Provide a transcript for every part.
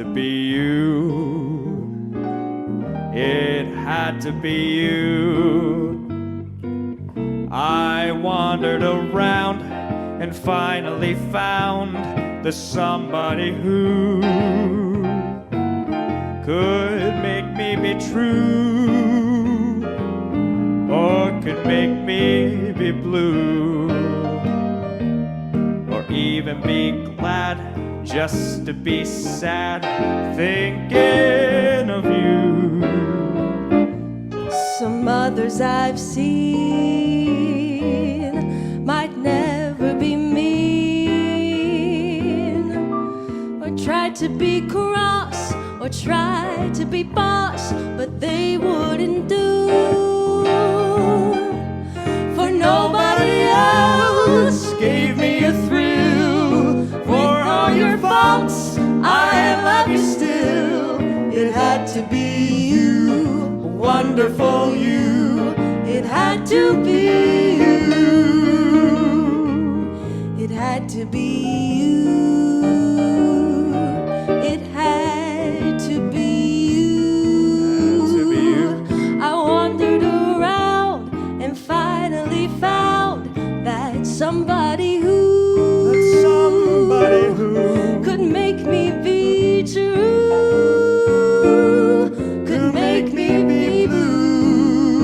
to be you. It had to be you. I wandered around and finally found the somebody who could make me be true, or could make me be blue, or even be glad just to be sad thinking of you. Some others I've seen might never be mean, or try to be cross, or try to be boss, but they wouldn't do. For nobody else gave me a thrill. For all your faults, I love you still. It had to be you, wonderful you. It had to be you. It had to be you. It had to be you. I wandered around and finally found that somebody who could make me be true, could make me be blue,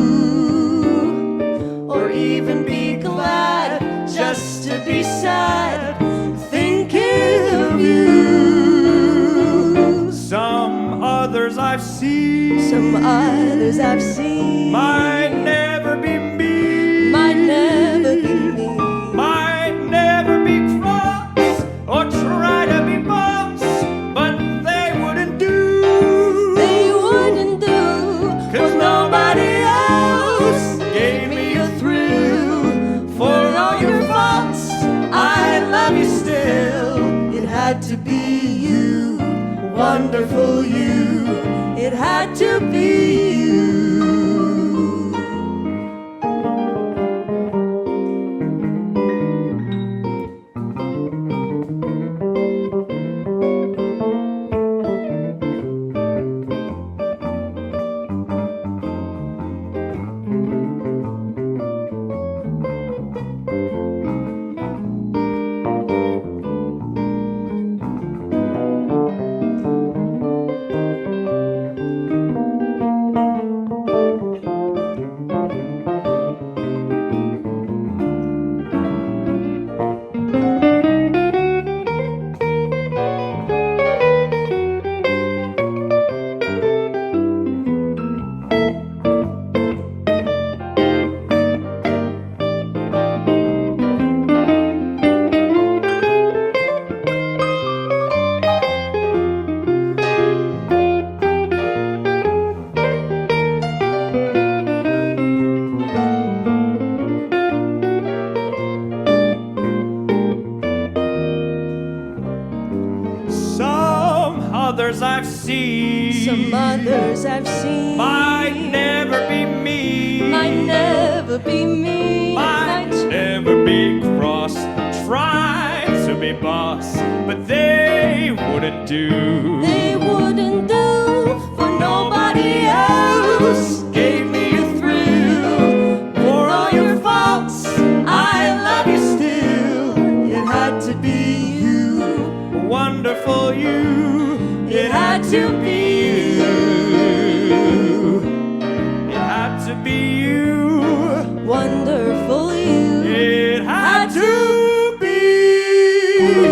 or even be glad just to be sad thinking of you. Some others I've seen, some others I've seen might never be me, might never be me, might never be cross or try to be boss, but they wouldn't do. They wouldn't do, 'cause nobody else gave me a thrill. For all your faults, I love you still. it had to be you, wonderful you. It had to be you. Others I've seen, some others I've seen might never be me, might never be me, might never be cross, try to be boss, but they wouldn't do. They wouldn't do, for nobody else gave me a thrill. For all your faults, I love you still. it had to be you, Wonderful you. it had to be you, It had to be you. wonderful you. It had to be you.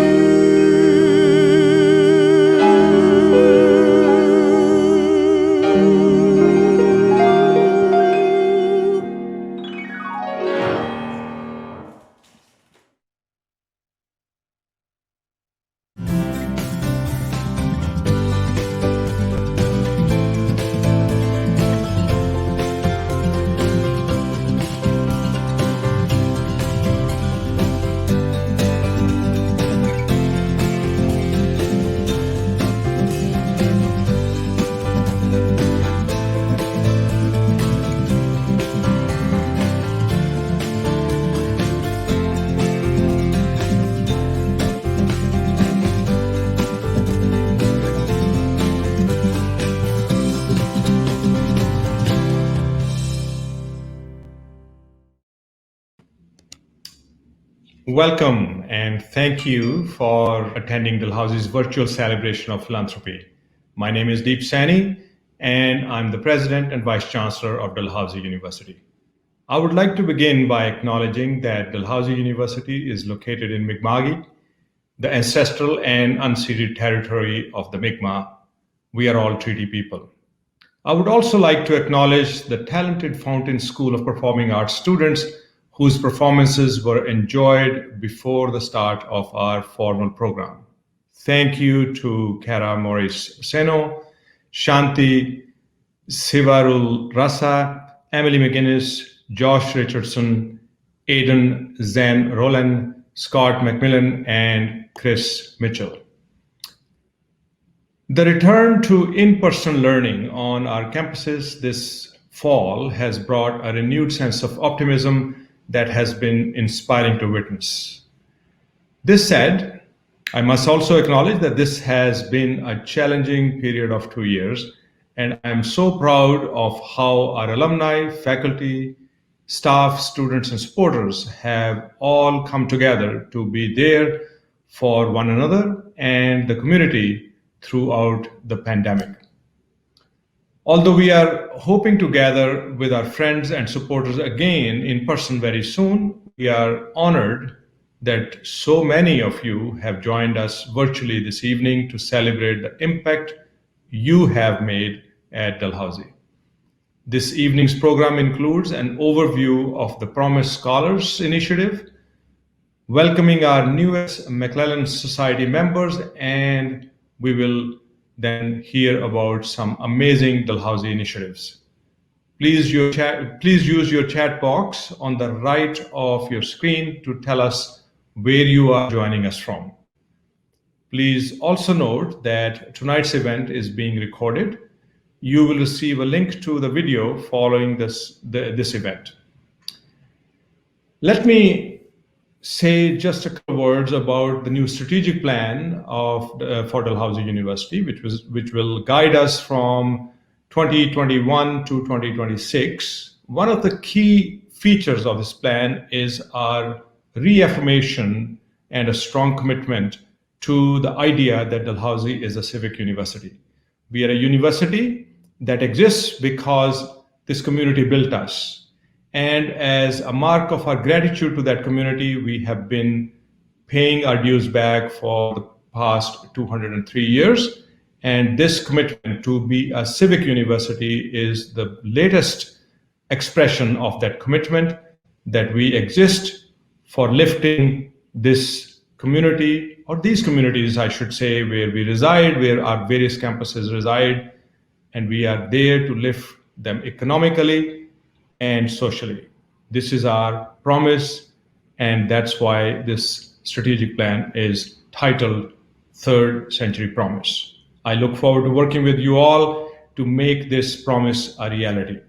Welcome and thank you for attending Dalhousie's virtual celebration of philanthropy. My name is Saini and I'm the President and Vice-Chancellor of Dalhousie University. I would like to begin by acknowledging that Dalhousie University is located in Mi'kma'ki, the ancestral and unceded territory of the Mi'kmaq. We are all treaty people. I would also like to acknowledge the talented Fountain School of Performing Arts students whose performances were enjoyed before the start of our formal program. Thank you to Kara Maurice Seno, Shanti Sivarul Rasa, Emily McGuinness, Josh Richardson, Aidan Zan Roland, Scott McMillan, and Chris Mitchell. The return to in-person learning on our campuses this fall has brought a renewed sense of optimism that has been inspiring to witness. This said, I must also acknowledge that this has been a challenging period of 2 years, and I'm so proud of how our alumni, faculty, staff, students, and supporters have all come together to be there for one another and the community throughout the pandemic. Although we are hoping to gather with our friends and supporters again in person very soon, we are honored that so many of you have joined us virtually this evening to celebrate the impact you have made at Dalhousie. This evening's program includes an overview of the Promise Scholars Initiative, welcoming our newest McClellan Society members, and we will then hear about some amazing Dalhousie initiatives. Please use your chat box on the right of your screen to tell us where you are joining us from. Please also note that tonight's event is being recorded. You will receive a link to the video following this event. Let me say just a couple words about the new strategic plan for Dalhousie University, which will guide us from 2021 to 2026. One of the key features of this plan is our reaffirmation and a strong commitment to the idea that Dalhousie is a civic university. We are a university that exists because this community built us. And as a mark of our gratitude to that community, we have been paying our dues back for the past 203 years. And this commitment to be a civic university is the latest expression of that commitment, that we exist for lifting this community, or these communities, I should say, where we reside, where our various campuses reside, and we are there to lift them economically and socially. This is our promise, and that's why this strategic plan is titled Third Century Promise. I look forward to working with you all to make this promise a reality.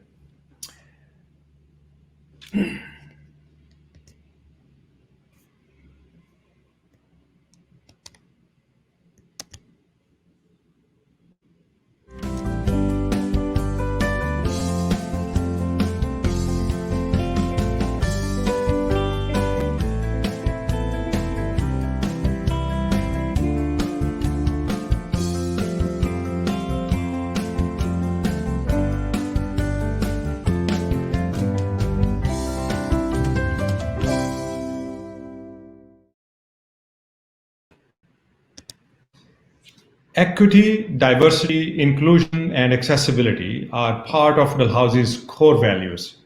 Equity, diversity, inclusion, and accessibility are part of Dalhousie's core values.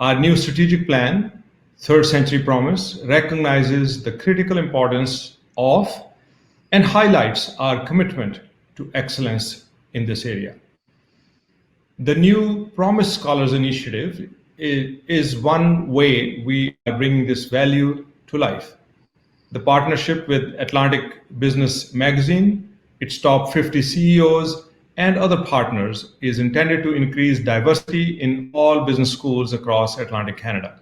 Our new strategic plan, Third Century Promise, recognizes the critical importance of and highlights our commitment to excellence in this area. The new Promise Scholars Initiative is one way we are bringing this value to life. The partnership with Atlantic Business Magazine, its top 50 CEOs, and other partners is intended to increase diversity in all business schools across Atlantic Canada.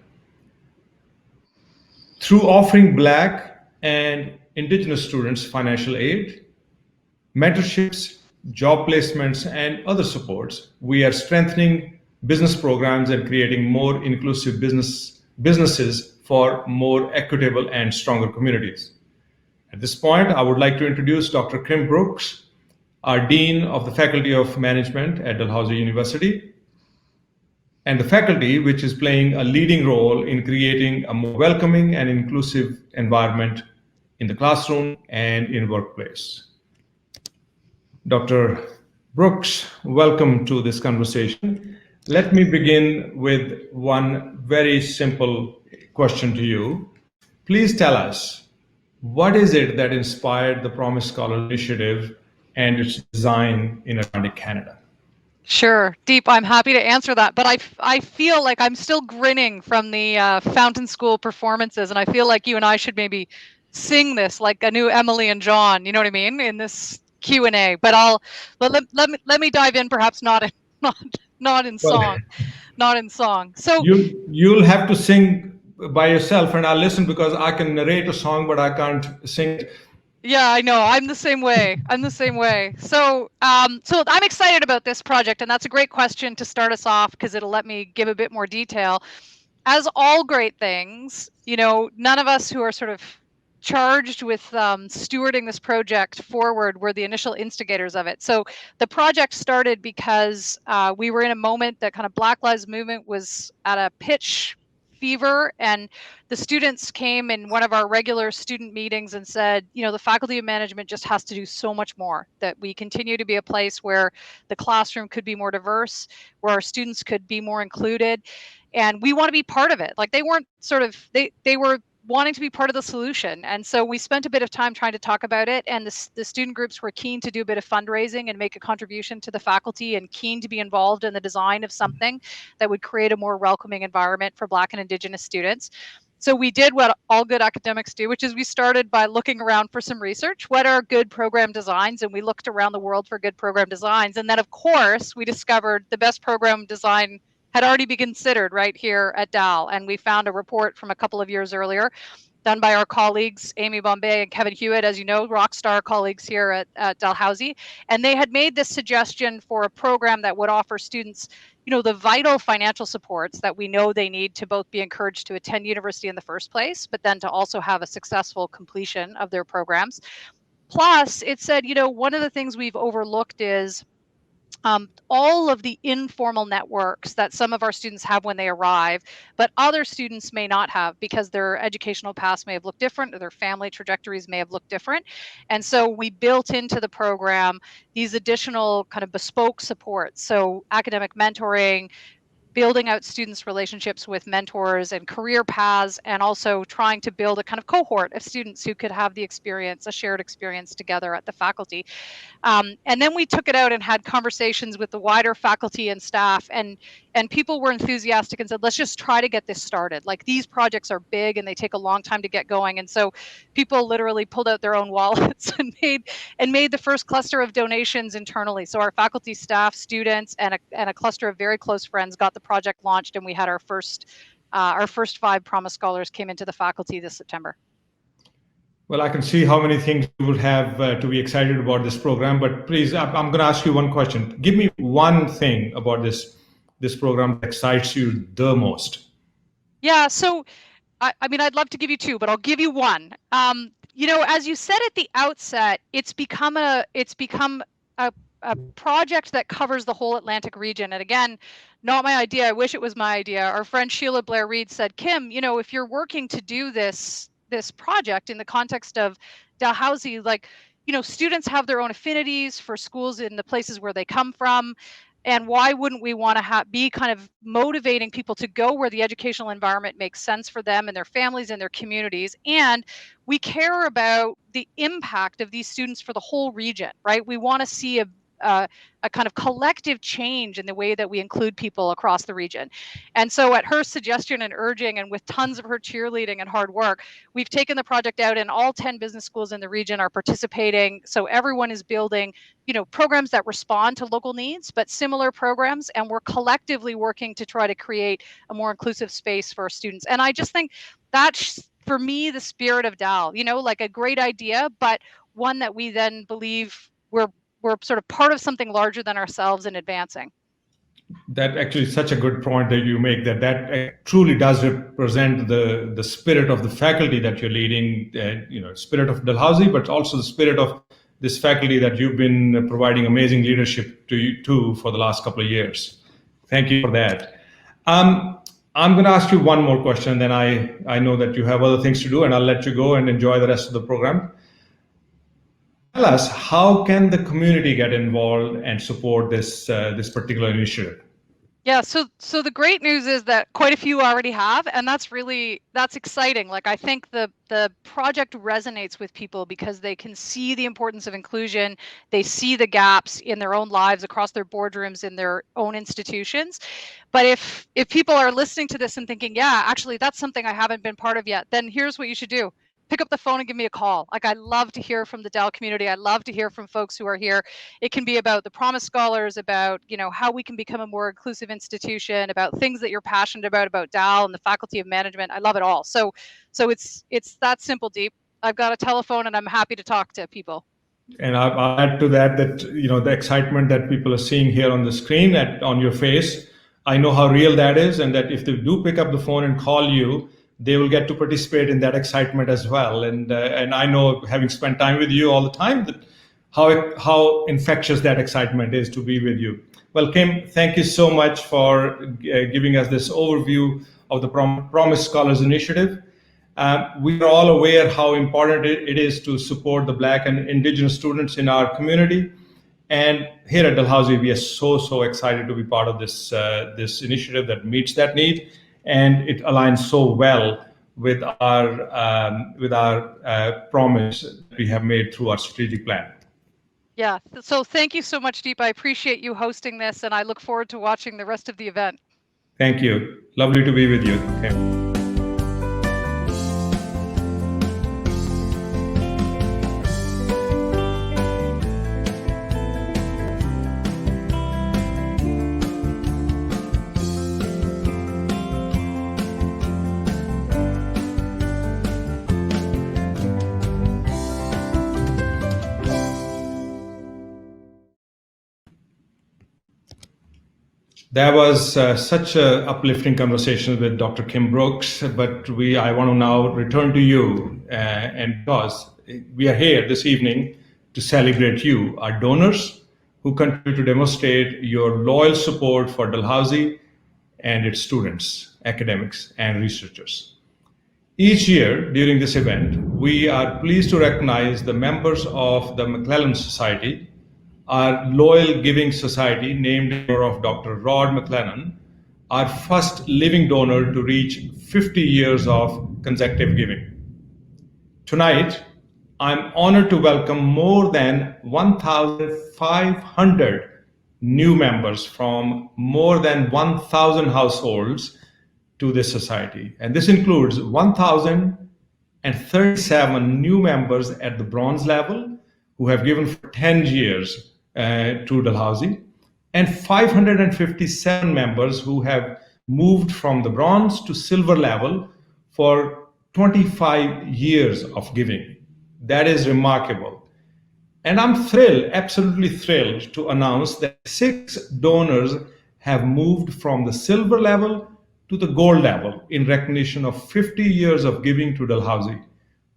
Through offering Black and Indigenous students financial aid, mentorships, job placements, and other supports, we are strengthening business programs and creating more inclusive businesses for more equitable and stronger communities. At this point, I would like to introduce Dr. Kim Brooks, our Dean of the Faculty of Management at Dalhousie University, and the faculty which is playing a leading role in creating a more welcoming and inclusive environment in the classroom and in workplace. Dr. Brooks, welcome to this conversation. Let me begin with one very simple question to you. Please tell us, what is it that inspired the Promise Scholar Initiative and its design in Atlantic Canada? Sure, Deep, I'm happy to answer that, but I feel like I'm still grinning from the Fountain School performances, and I feel like you and I should maybe sing this like a new Emily and John, you know what I mean, in this Q&A. But let me dive in, perhaps not in song, not in song. So you'll have to sing by yourself, and I'll listen because I can narrate a song, but I can't sing it. Yeah, I know. I'm the same way. So, so I'm excited about this project, and that's a great question to start us off because it'll let me give a bit more detail. As all great things, you know, none of us who are sort of charged with stewarding this project forward were the initial instigators of it. So the project started because we were in a moment that kind of Black Lives Movement was at a pitch fever, and the students came in one of our regular student meetings and said, you know, the Faculty of Management just has to do so much more, that we continue to be a place where the classroom could be more diverse, where our students could be more included, and we want to be part of it. Like they weren't sort of, they were wanting to be part of the solution. And so we spent a bit of time trying to talk about it, and the student groups were keen to do a bit of fundraising and make a contribution to the faculty, and keen to be involved in the design of something that would create a more welcoming environment for Black and Indigenous students. So we did what all good academics do, which is we started by looking around for some research. What are good program designs? And we looked around the world for good program designs. And then, of course, we discovered the best program design had already been considered right here at Dal. And we found a report from a couple of years earlier done by our colleagues, Amy Bombay and Kevin Hewitt, as you know, rock star colleagues here at Dalhousie. And they had made this suggestion for a program that would offer students, you know, the vital financial supports that we know they need to both be encouraged to attend university in the first place, but then to also have a successful completion of their programs. Plus, it said, you know, one of the things we've overlooked is all of the informal networks that some of our students have when they arrive, but other students may not have because their educational paths may have looked different, or their family trajectories may have looked different. And so we built into the program these additional kind of bespoke supports. So academic mentoring, building out students' relationships with mentors and career paths, and also trying to build a kind of cohort of students who could have the experience, a shared experience together at the faculty. And then we took it out and had conversations with the wider faculty and staff, and people were enthusiastic and said, let's just try to get this started. Like, these projects are big and they take a long time to get going. And so people literally pulled out their own wallets and made the first cluster of donations internally. So our faculty, staff, students, and a cluster of very close friends got the project launched, and we had our first 5 Promise Scholars came into the faculty this September. Well, I can see how many things you would have to be excited about this program, but please, I'm going to ask you one question. Give me one thing about this program that excites you the most. Yeah, so I mean, I'd love to give you 2, but I'll give you one. You know, as you said at the outset, it's become a project that covers the whole Atlantic region. And again, not my idea. I wish it was my idea. Our friend Sheila Blair Reed said, Kim, you know, if you're working to do this project in the context of Dalhousie, like, you know, students have their own affinities for schools in the places where they come from. And why wouldn't we want to be kind of motivating people to go where the educational environment makes sense for them and their families and their communities? And we care about the impact of these students for the whole region, right? We want to see a kind of collective change in the way that we include people across the region. And so at her suggestion and urging, and with tons of her cheerleading and hard work, we've taken the project out, and all 10 business schools in the region are participating. So everyone is building, you know, programs that respond to local needs, but similar programs. And we're collectively working to try to create a more inclusive space for our students. And I just think that's, for me, the spirit of DAL, you know, like a great idea, but one that we then believe we're sort of part of something larger than ourselves in advancing. That actually is such a good point that you make, that truly does represent the spirit of the faculty that you're leading, spirit of Dalhousie, but also the spirit of this faculty that you've been providing amazing leadership to for the last couple of years. Thank you for that. I'm going to ask you one more question, then I know that you have other things to do, and I'll let you go and enjoy the rest of the program. Tell us, how can the community get involved and support this particular initiative? Yeah, so the great news is that quite a few already have, and that's exciting. Like, I think the project resonates with people because they can see the importance of inclusion. They see the gaps in their own lives, across their boardrooms, in their own institutions. But if people are listening to this and thinking, yeah, actually that's something I haven't been part of yet, then here's what you should do. Pick up the phone and give me a call. Like, I love to hear from the Dal community. I love to hear from folks who are here. It can be about the Promise Scholars, about, how we can become a more inclusive institution, about things that you're passionate about Dal and the Faculty of Management. I love it all. So it's that simple, Deep. I've got a telephone and I'm happy to talk to people. And I'll add to that, the excitement that people are seeing here on the screen, on your face, I know how real that is, and that if they do pick up the phone and call you, they will get to participate in that excitement as well. And I know, having spent time with you all the time, that how infectious that excitement is to be with you. Well, Kim, thank you so much for giving us this overview of the Promise Scholars Initiative. We are all aware how important it is to support the Black and Indigenous students in our community. And here at Dalhousie, we are so excited to be part of this initiative that meets that need. And it aligns so well with our promise that we have made through our strategic plan. Yeah, so thank you so much, Deep. I appreciate you hosting this, and I look forward to watching the rest of the event. Thank you. Lovely to be with you. Okay. That was such an uplifting conversation with Dr. Kim Brooks, but I want to now return to you, and because we are here this evening to celebrate you, our donors, who continue to demonstrate your loyal support for Dalhousie and its students, academics, and researchers. Each year during this event, we are pleased to recognize the members of the McClellan Society, our loyal giving society named in honor of Dr. Rod McClellan, our first living donor to reach 50 years of consecutive giving. Tonight, I'm honored to welcome more than 1,500 new members from more than 1,000 households to this society. And this includes 1,037 new members at the bronze level who have given for 10 years to Dalhousie, and 557 members who have moved from the bronze to silver level for 25 years of giving. That is remarkable. And I'm thrilled, absolutely thrilled, to announce that 6 donors have moved from the silver level to the gold level in recognition of 50 years of giving to Dalhousie.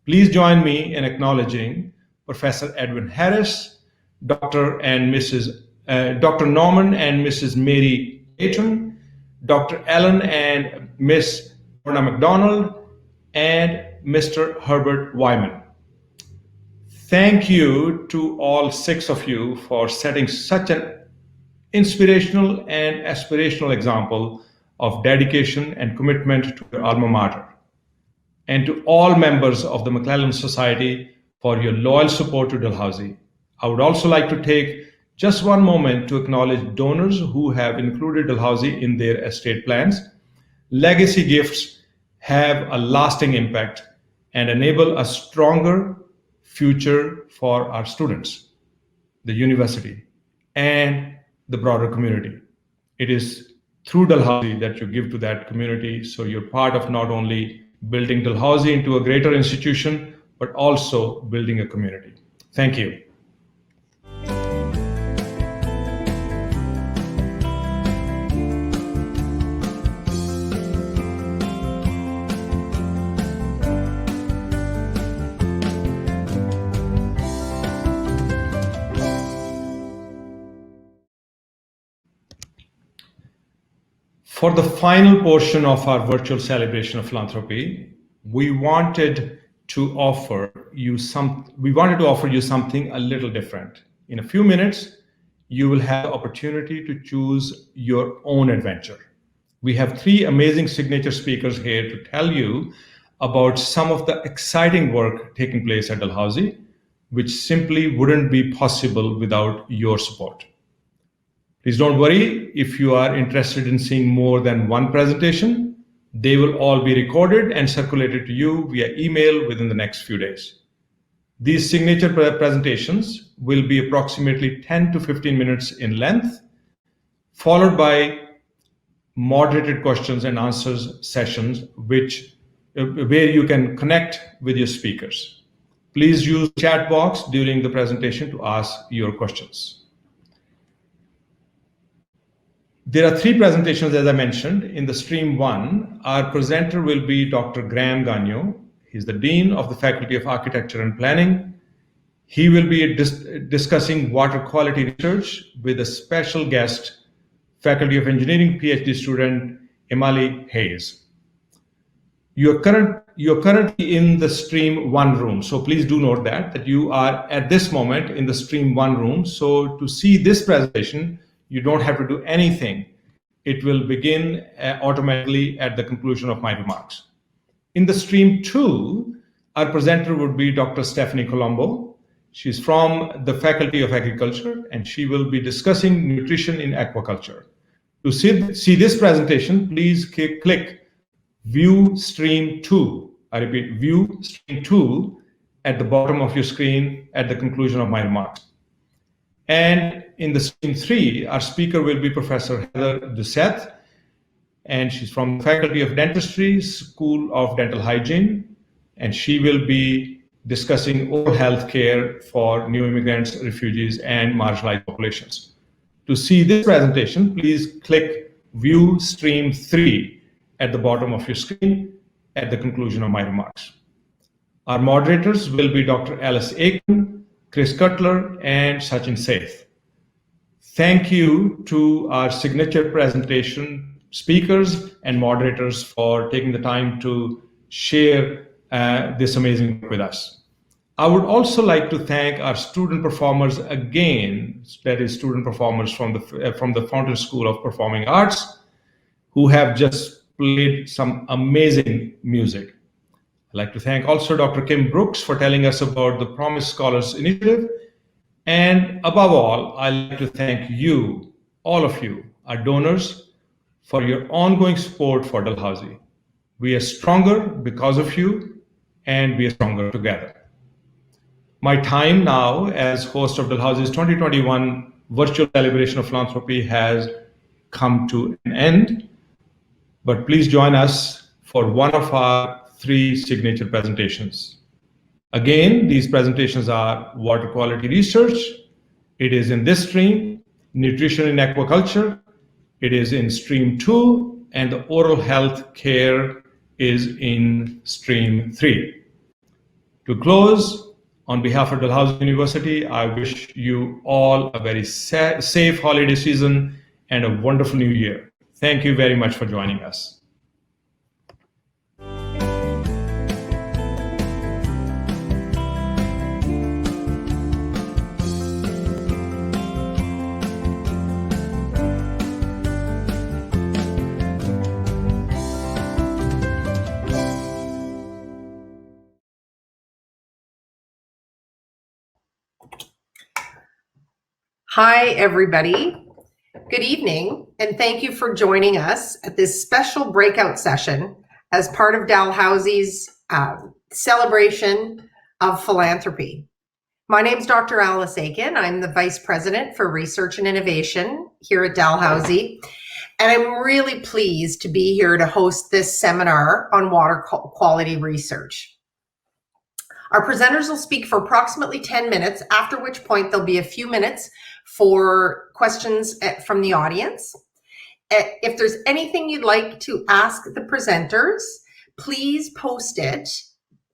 Please join me in acknowledging Professor Edwin Harris, Dr. Norman and Mrs. Mary Ayton, Dr. Ellen and Miss Lorna McDonald, and Mr. Herbert Wyman. Thank you to all 6 of you for setting such an inspirational and aspirational example of dedication and commitment to your alma mater. And to all members of the McClellan Society for your loyal support to Dalhousie. I would also like to take just one moment to acknowledge donors who have included Dalhousie in their estate plans. Legacy gifts have a lasting impact and enable a stronger future for our students, the university, and the broader community. It is through Dalhousie that you give to that community, so you're part of not only building Dalhousie into a greater institution, but also building a community. Thank you. For the final portion of our virtual celebration of philanthropy, we wanted to offer you something a little different. In a few minutes, you will have the opportunity to choose your own adventure. We have 3 amazing signature speakers here to tell you about some of the exciting work taking place at Dalhousie, which simply wouldn't be possible without your support. Please don't worry if you are interested in seeing more than one presentation. They will all be recorded and circulated to you via email within the next few days. These signature presentations will be approximately 10 to 15 minutes in length, followed by moderated questions and answers sessions where you can connect with your speakers. Please use the chat box during the presentation to ask your questions. There are 3 presentations, as I mentioned. In the stream 1, our presenter will be Dr. Graham Genyo. He's the Dean of the Faculty of Architecture and Planning. He will be discussing water quality research with a special guest, Faculty of Engineering PhD student, Emily Hayes. You're currently in the stream 1 room. So please do note that you are at this moment in the stream 1 room. So to see this presentation, you don't have to do anything. It will begin automatically at the conclusion of my remarks. In the stream 2, our presenter would be Dr. Stephanie Columbo. She's from the Faculty of Agriculture, and she will be discussing nutrition in aquaculture. To see this presentation, please click View Stream 2. I repeat, View Stream 2 at the bottom of your screen at the conclusion of my remarks. And in the stream 3, our speaker will be Professor Heather Doucette, and she's from the Faculty of Dentistry, School of Dental Hygiene, and she will be discussing oral health care for new immigrants, refugees, and marginalized populations. To see this presentation, please click View Stream 3 at the bottom of your screen at the conclusion of my remarks. Our moderators will be Dr. Alice Aiken, Chris Cutler, and Sachin Seth. Thank you to our signature presentation speakers and moderators for taking the time to share this amazing work with us. I would also like to thank our student performers again, that is student performers from the Fountain School of Performing Arts, who have just played some amazing music. I'd like to thank also Dr. Kim Brooks for telling us about the Promise Scholars Initiative. And above all, I'd like to thank you, all of you, our donors, for your ongoing support for Dalhousie. We are stronger because of you, and we are stronger together. My time now as host of Dalhousie's 2021 virtual celebration of philanthropy has come to an end, but please join us for one of our 3 signature presentations. Again, these presentations are water quality research. It is in this stream, nutrition in aquaculture. It is in stream 2, and the oral health care is in stream 3. To close, on behalf of Dalhousie University, I wish you all a very safe holiday season and a wonderful new year. Thank you very much for joining us. Hi, everybody. Good evening, and thank you for joining us at this special breakout session as part of Dalhousie's celebration of philanthropy. My name is Dr. Alice Aiken. I'm the Vice President for Research and Innovation here at Dalhousie, and I'm really pleased to be here to host this seminar on water quality research. Our presenters will speak for approximately 10 minutes, after which point there'll be a few minutes for questions from the audience. If there's anything you'd like to ask the presenters, please post it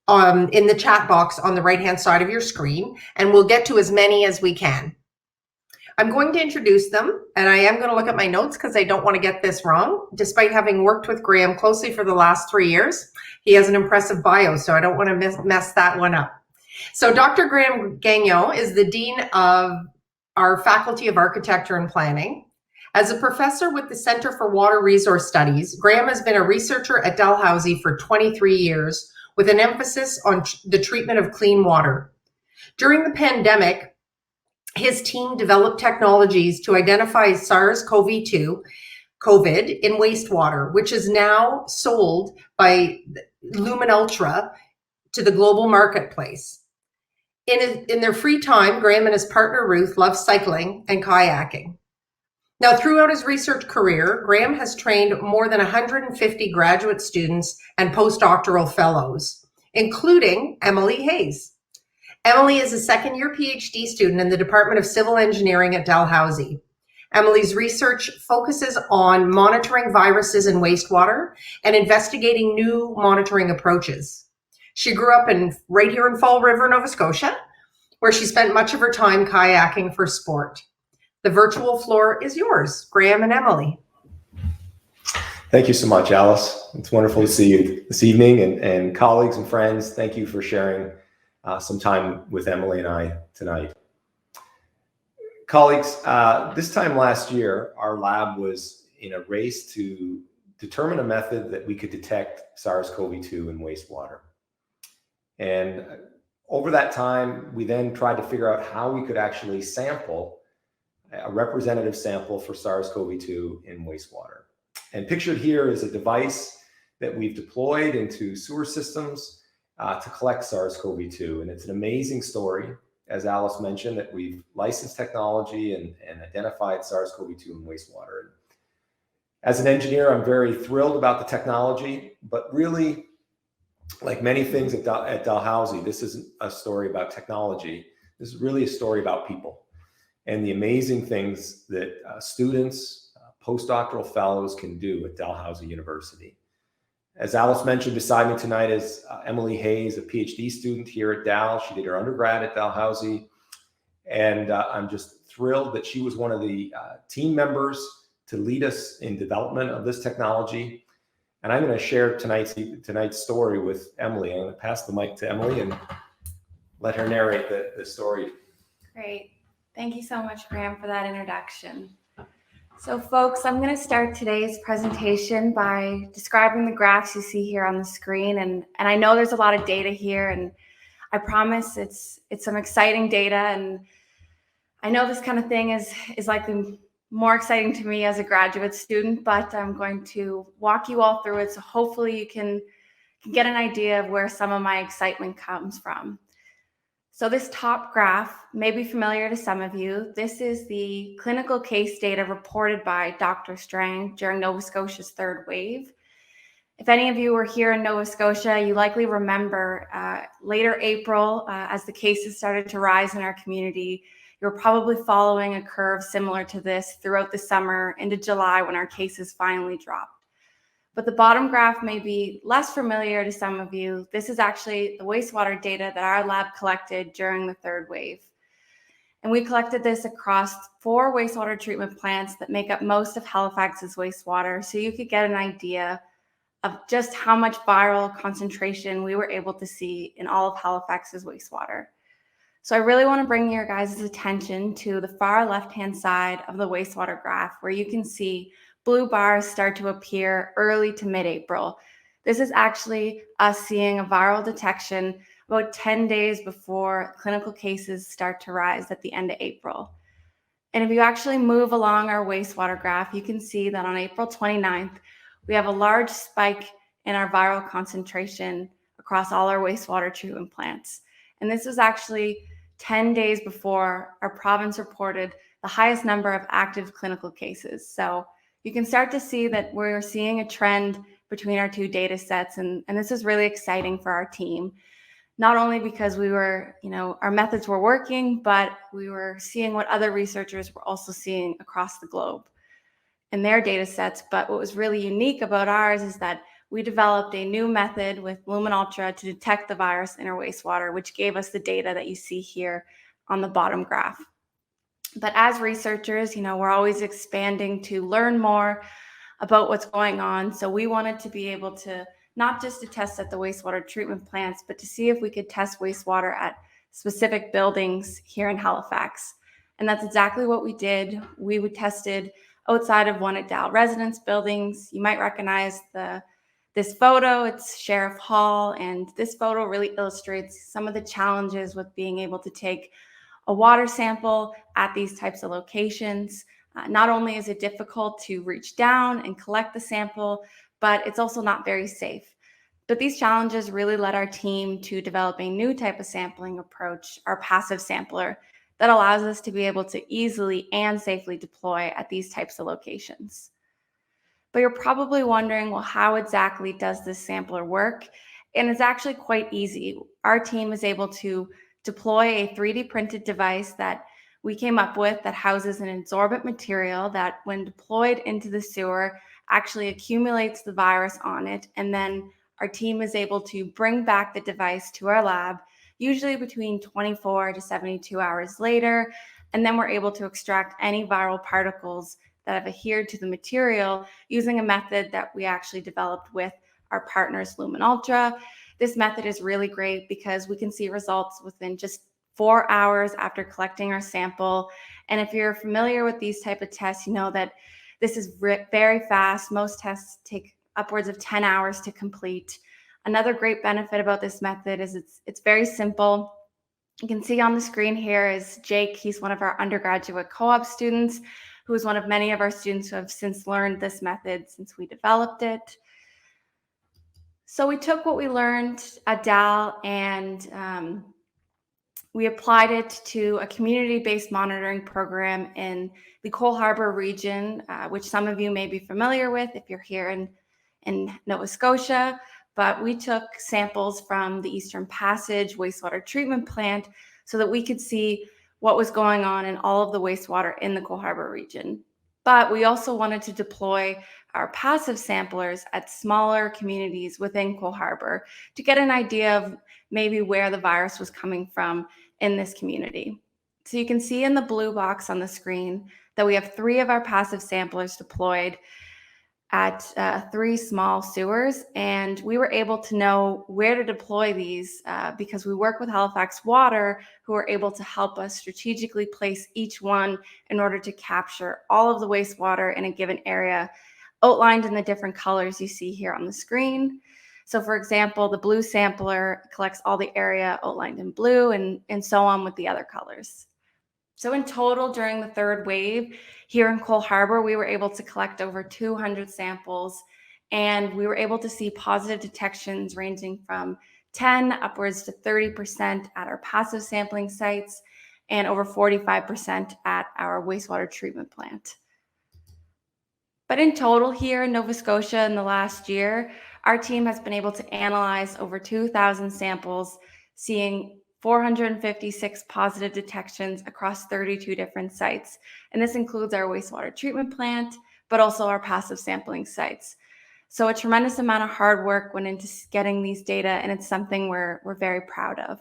in the chat box on the right-hand side of your screen, and we'll get to as many as we can. I'm going to introduce them, and I am going to look at my notes because I don't want to get this wrong. Despite having worked with Graham closely for the last 3 years, he has an impressive bio, so I don't want to mess that one up. So Dr. Graham Genyo is the Dean of our Faculty of Architecture and Planning. As a professor with the Center for Water Resource Studies, Graham has been a researcher at Dalhousie for 23 years, with an emphasis on the treatment of clean water. During the pandemic, his team developed technologies to identify SARS-CoV-2, COVID, in wastewater, which is now sold by Luminultra to the global marketplace. In their free time, Graham and his partner Ruth love cycling and kayaking. Now, throughout his research career, Graham has trained more than 150 graduate students and postdoctoral fellows, including Emily Hayes. Emily is a second-year PhD student in the Department of Civil Engineering at Dalhousie. Emily's research focuses on monitoring viruses in wastewater and investigating new monitoring approaches. She grew up right here in Fall River, Nova Scotia, where she spent much of her time kayaking for sport. The virtual floor is yours, Graham and Emily. Thank you so much, Alice. It's wonderful to see you this evening, and colleagues and friends, thank you for sharing some time with Emily and I tonight. Colleagues, this time last year, our lab was in a race to determine a method that we could detect SARS-CoV-2 in wastewater. And over that time, we then tried to figure out how we could actually sample a representative sample for SARS-CoV-2 in wastewater. And pictured here is a device that we've deployed into sewer systems to collect SARS-CoV-2. And it's an amazing story, as Alice mentioned, that we've licensed technology and identified SARS-CoV-2 in wastewater. As an engineer, I'm very thrilled about the technology, but really, like many things at Dalhousie, this isn't a story about technology. This is really a story about people and the amazing things that students, postdoctoral fellows can do at Dalhousie University. As Alice mentioned, beside me tonight is Emily Hayes, a PhD student here at Dal. She did her undergrad at Dalhousie. And I'm just thrilled that she was one of the team members to lead us in development of this technology. And I'm going to share tonight's story with Emily. I'm going to pass the mic to Emily and let her narrate the story. Great. Thank you so much, Graham, for that introduction. So folks, I'm going to start today's presentation by describing the graphs you see here on the screen. And I know there's a lot of data here, and I promise it's some exciting data. And I know this kind of thing is likely more exciting to me as a graduate student, but I'm going to walk you all through it. So hopefully you can get an idea of where some of my excitement comes from. So this top graph may be familiar to some of you. This is the clinical case data reported by Dr. Strang during Nova Scotia's third wave. If any of you were here in Nova Scotia, you likely remember later April, as the cases started to rise in our community, you're probably following a curve similar to this throughout the summer into July when our cases finally dropped. But the bottom graph may be less familiar to some of you. This is actually the wastewater data that our lab collected during the third wave. And we collected this across 4 wastewater treatment plants that make up most of Halifax's wastewater, so you could get an idea of just how much viral concentration we were able to see in all of Halifax's wastewater. So I really want to bring your guys' attention to the far left-hand side of the wastewater graph, where you can see blue bars start to appear early to mid-April. This is actually us seeing a viral detection about 10 days before clinical cases start to rise at the end of April. And if you actually move along our wastewater graph, you can see that on April 29th, we have a large spike in our viral concentration across all our wastewater treatment plants. And this was actually 10 days before our province reported the highest number of active clinical cases. So you can start to see that we're seeing a trend between our 2 data sets, and this is really exciting for our team. Not only because we were, our methods were working, but we were seeing what other researchers were also seeing across the globe in their data sets. But what was really unique about ours is that we developed a new method with Luminultra to detect the virus in our wastewater, which gave us the data that you see here on the bottom graph. But as researchers, we're always expanding to learn more about what's going on. So we wanted to be able to not just to test at the wastewater treatment plants, but to see if we could test wastewater at specific buildings here in Halifax. And that's exactly what we did. We tested outside of one of Dal residence buildings. You might recognize this photo. It's Sheriff Hall, and this photo really illustrates some of the challenges with being able to take a water sample at these types of locations. Not only is it difficult to reach down and collect the sample, but it's also not very safe. But these challenges really led our team to develop a new type of sampling approach, our passive sampler, that allows us to be able to easily and safely deploy at these types of locations. But you're probably wondering, well, how exactly does this sampler work? And it's actually quite easy. Our team is able to deploy a 3D printed device that we came up with that houses an adsorbent material that, when deployed into the sewer, actually accumulates the virus on it. And then our team is able to bring back the device to our lab, usually between 24 to 72 hours later. And then we're able to extract any viral particles that have adhered to the material using a method that we actually developed with our partners, Lumen Ultra. This method is really great because we can see results within just 4 hours after collecting our sample. And if you're familiar with these type of tests, you know that this is very fast. Most tests take upwards of 10 hours to complete. Another great benefit about this method is it's very simple. You can see on the screen here is Jake. He's one of our undergraduate co-op students, who is one of many of our students who have since learned this method since we developed it. So we took what we learned at Dal and we applied it to a community-based monitoring program in the Cole Harbour region, which some of you may be familiar with if you're here in Nova Scotia. But we took samples from the Eastern Passage wastewater treatment plant so that we could see what was going on in all of the wastewater in the Cole Harbour region. But we also wanted to deploy our passive samplers at smaller communities within Cole Harbour to get an idea of maybe where the virus was coming from in this community. So you can see in the blue box on the screen that we have 3 of our passive samplers deployed at 3 small sewers, and we were able to know where to deploy these because we work with Halifax Water, who are able to help us strategically place each one in order to capture all of the wastewater in a given area, outlined in the different colors you see here on the screen. So for example, the blue sampler collects all the area outlined in blue, and so on with the other colors. So in total, during the 3rd wave here in Cole Harbour, we were able to collect over 200 samples, and we were able to see positive detections ranging from 10 upwards to 30% at our passive sampling sites and over 45% at our wastewater treatment plant. But in total here in Nova Scotia in the last year, our team has been able to analyze over 2,000 samples, seeing 456 positive detections across 32 different sites. And this includes our wastewater treatment plant, but also our passive sampling sites. So a tremendous amount of hard work went into getting these data, and it's something we're very proud of.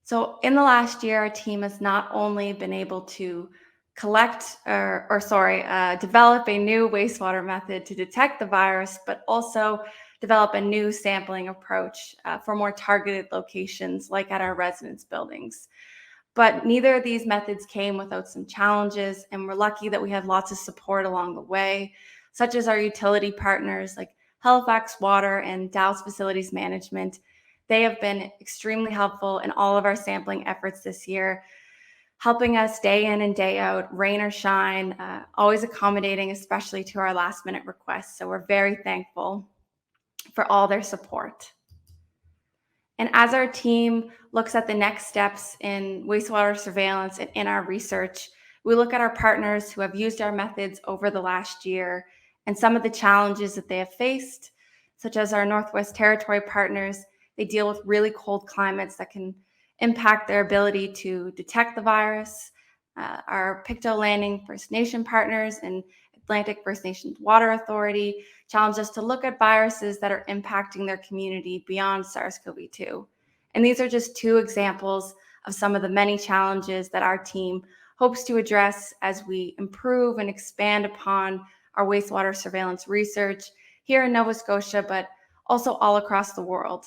So in the last year, our team has not only been able to develop a new wastewater method to detect the virus, but also develop a new sampling approach for more targeted locations like at our residence buildings. But neither of these methods came without some challenges, and we're lucky that we had lots of support along the way, such as our utility partners like Halifax Water and Dalhousie Facilities Management. They have been extremely helpful in all of our sampling efforts this year, helping us day in and day out, rain or shine, always accommodating, especially to our last minute requests. So we're very thankful for all their support. And as our team looks at the next steps in wastewater surveillance and in our research, we look at our partners who have used our methods over the last year and some of the challenges that they have faced, such as our Northwest Territory partners. They deal with really cold climates that can impact their ability to detect the virus. Our Pictou Landing First Nation partners and Atlantic First Nations Water Authority challenge us to look at viruses that are impacting their community beyond SARS-CoV-2. And these are just 2 examples of some of the many challenges that our team hopes to address as we improve and expand upon our wastewater surveillance research here in Nova Scotia, but also all across the world.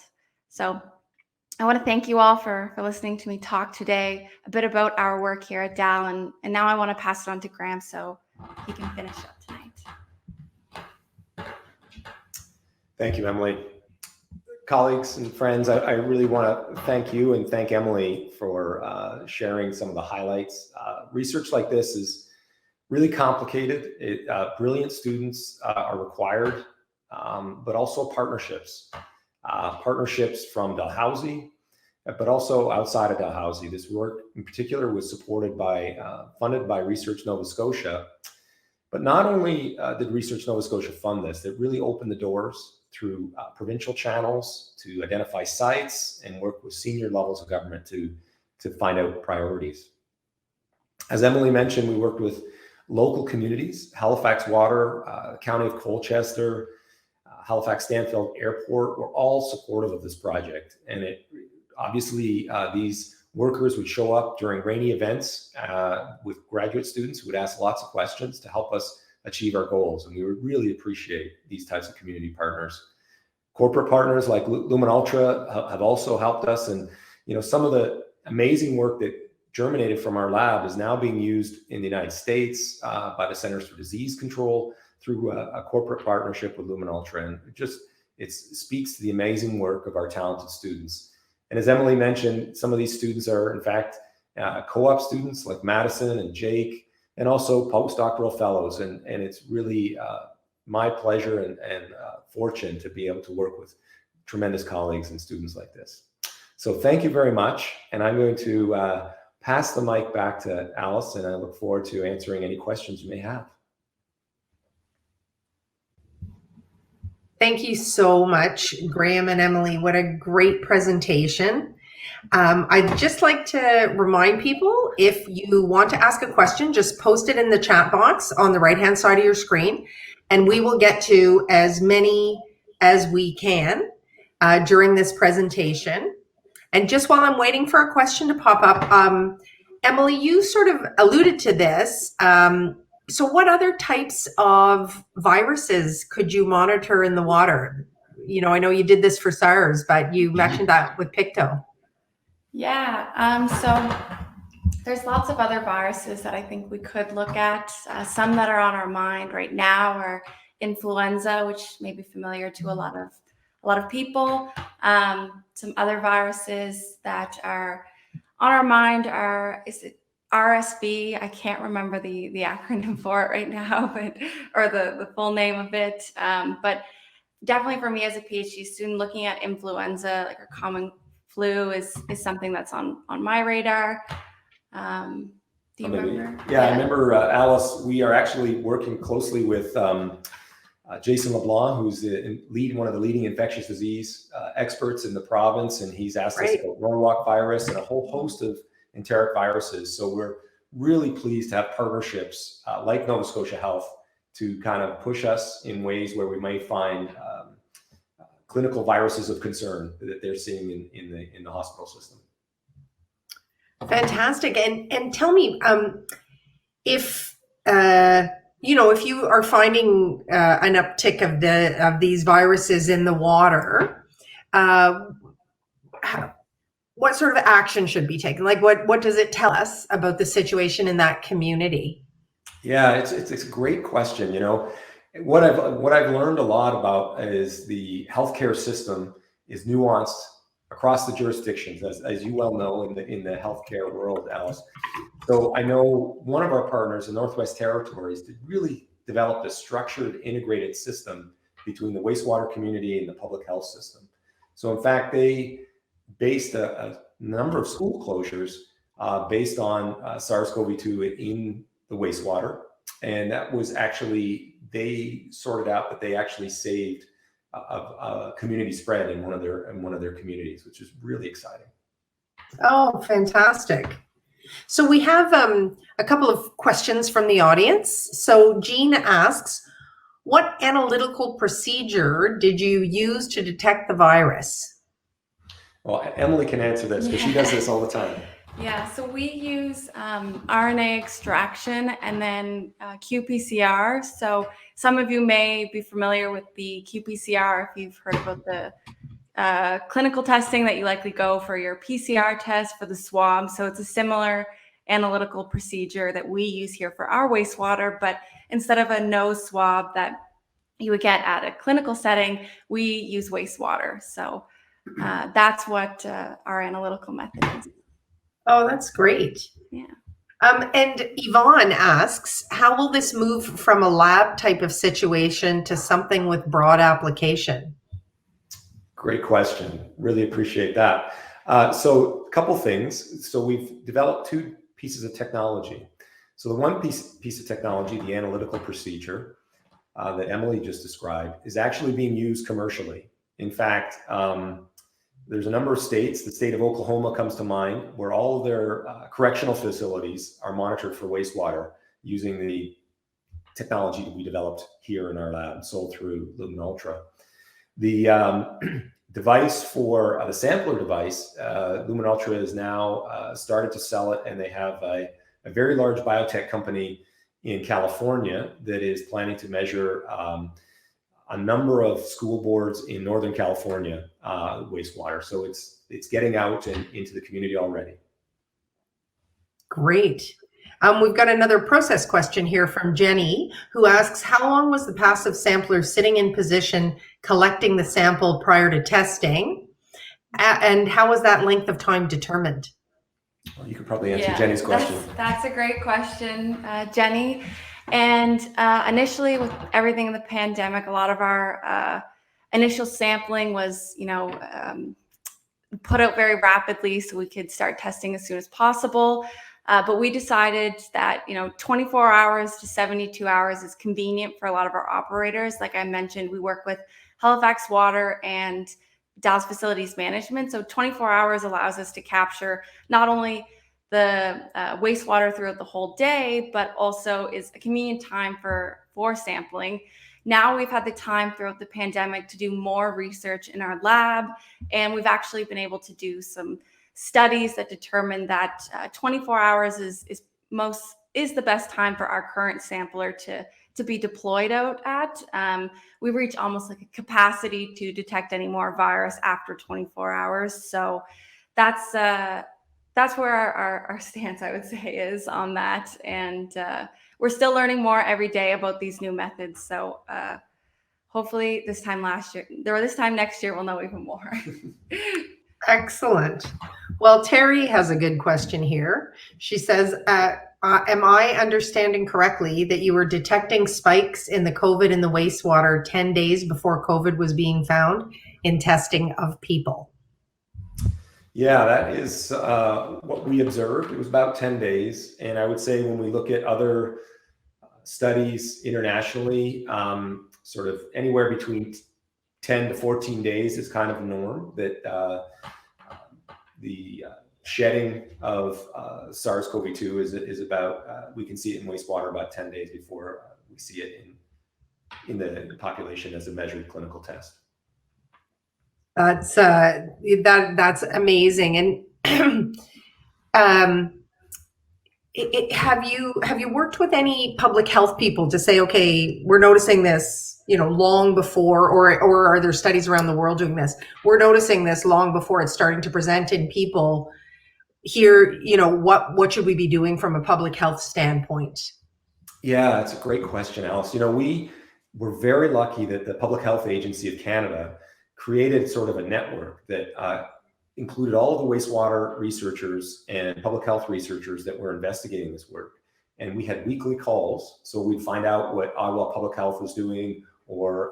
So I want to thank you all for listening to me talk today a bit about our work here at Dal, and now I want to pass it on to Graham so he can finish up tonight. Thank you, Emily. Colleagues and friends, I really want to thank you and thank Emily for sharing some of the highlights. Research like this is really complicated. Brilliant students are required, but also partnerships. Partnerships from Dalhousie, but also outside of Dalhousie. This work in particular was supported by, funded by Research Nova Scotia. But not only did Research Nova Scotia fund this, it really opened the doors through provincial channels to identify sites and work with senior levels of government to find out priorities. As Emily mentioned, we worked with local communities, Halifax Water, County of Colchester, Halifax Stanfield Airport were all supportive of this project. And it obviously these workers would show up during rainy events with graduate students who would ask lots of questions to help us achieve our goals. And we would really appreciate these types of community partners. Corporate partners like Lumen Ultra have also helped us. And some of the amazing work that germinated from our lab is now being used in the United States by the Centers for Disease Control through a corporate partnership with Lumen Ultra. And it speaks to the amazing work of our talented students. And as Emily mentioned, some of these students are in fact co-op students like Madison and Jake, and also postdoctoral fellows. And it's really my pleasure and fortune to be able to work with tremendous colleagues and students like this. So thank you very much. And I'm going to pass the mic back to Alice, and I look forward to answering any questions you may have. Thank you so much, Graham and Emily. What a great presentation. I'd just like to remind people, if you want to ask a question, just post it in the chat box on the right-hand side of your screen, and we will get to as many as we can during this presentation. And just while I'm waiting for a question to pop up, Emily, you sort of alluded to this. So what other types of viruses could you monitor in the water? I know you did this for SARS, but you mentioned that with Picto. Yeah, so there's lots of other viruses that I think we could look at. Some that are on our mind right now are influenza, which may be familiar to a lot of people. Some other viruses that are on our mind is it RSV? I can't remember the acronym for it right now, or the full name of it. But definitely for me as a PhD student, looking at influenza, like a common flu, is something that's on my radar. Do you remember? Yeah, I remember, Alice. We are actually working closely with Jason LeBlanc, who's one of the leading infectious disease experts in the province, and he's asked us about Norwalk virus and a whole host of enteric viruses. So we're really pleased to have partnerships like Nova Scotia Health to kind of push us in ways where we may find clinical viruses of concern that they're seeing in the hospital system. Fantastic. And tell me, if you are finding an uptick of these viruses in the water, what sort of action should be taken? Like, what does it tell us about the situation in that community? Yeah, it's a great question. What I've learned a lot about is the healthcare system is nuanced across the jurisdictions, as you well know in the healthcare world, Alice. So I know one of our partners, the Northwest Territories, really developed a structured, integrated system between the wastewater community and the public health system. So in fact, they based a number of school closures based on SARS-CoV-2 in the wastewater. And that was actually, they sorted out that they actually saved a community spread in one of their communities, which is really exciting. Oh, fantastic. So we have a couple of questions from the audience. So Jean asks, what analytical procedure did you use to detect the virus? Well, Emily can answer this because she does this all the time. Yeah, so we use RNA extraction and then qPCR. So some of you may be familiar with the qPCR if you've heard about the clinical testing that you likely go for your PCR test for the swab. So it's a similar analytical procedure that we use here for our wastewater, but instead of a nose swab that you would get at a clinical setting, we use wastewater. So that's what our analytical method is. Oh, that's great. Yeah. And Yvonne asks, how will this move from a lab type of situation to something with broad application? Great question. Really appreciate that. So a couple things. So we've developed two pieces of technology. So the one piece of technology, the analytical procedure that Emily just described, is actually being used commercially. In fact, there's a number of states, the state of Oklahoma comes to mind, where all of their correctional facilities are monitored for wastewater using the technology that we developed here in our lab, sold through Lumen Ultra. The device for the sampler device, Lumen Ultra is now started to sell it, and they have a very large biotech company in California that is planning to measure a number of school boards in Northern California wastewater. So it's getting out and into the community already. Great. We've got another process question here from Jenny, who asks, how long was the passive sampler sitting in position collecting the sample prior to testing? And how was that length of time determined? Well, you could probably answer Jenny's question. That's a great question, Jenny. And initially, with everything in the pandemic, a lot of our initial sampling was, put out very rapidly so we could start testing as soon as possible. But we decided that, 24 hours to 72 hours is convenient for a lot of our operators. Like I mentioned, we work with Halifax Water and Dallas Facilities Management. So 24 hours allows us to capture not only the wastewater throughout the whole day, but also is a convenient time for sampling. Now we've had the time throughout the pandemic to do more research in our lab, and we've actually been able to do some studies that determine that 24 hours is the best time for our current sampler to be deployed out at. We reach almost like a capacity to detect any more virus after 24 hours. So that's where our stance, I would say, is on that. And we're still learning more every day about these new methods. So hopefully this time next year, we'll know even more. Excellent. Well, Terry has a good question here. She says, am I understanding correctly that you were detecting spikes in the COVID in the wastewater 10 days before COVID was being found in testing of people? Yeah, that is what we observed. It was about 10 days. And I would say when we look at other studies internationally, sort of anywhere between 10 to 14 days is kind of a norm, that the shedding of SARS-CoV-2 is about, we can see it in wastewater about 10 days before we see it in the population as a measured clinical test. That's amazing. And have you worked with any public health people to say, okay, we're noticing this, long before, or are there studies around the world doing this? We're noticing this long before it's starting to present in people here. What should we be doing from a public health standpoint? Yeah, that's a great question, Alice. We were very lucky that the Public Health Agency of Canada created sort of a network that included all of the wastewater researchers and public health researchers that were investigating this work. And we had weekly calls. So we'd find out what Ottawa Public Health was doing, or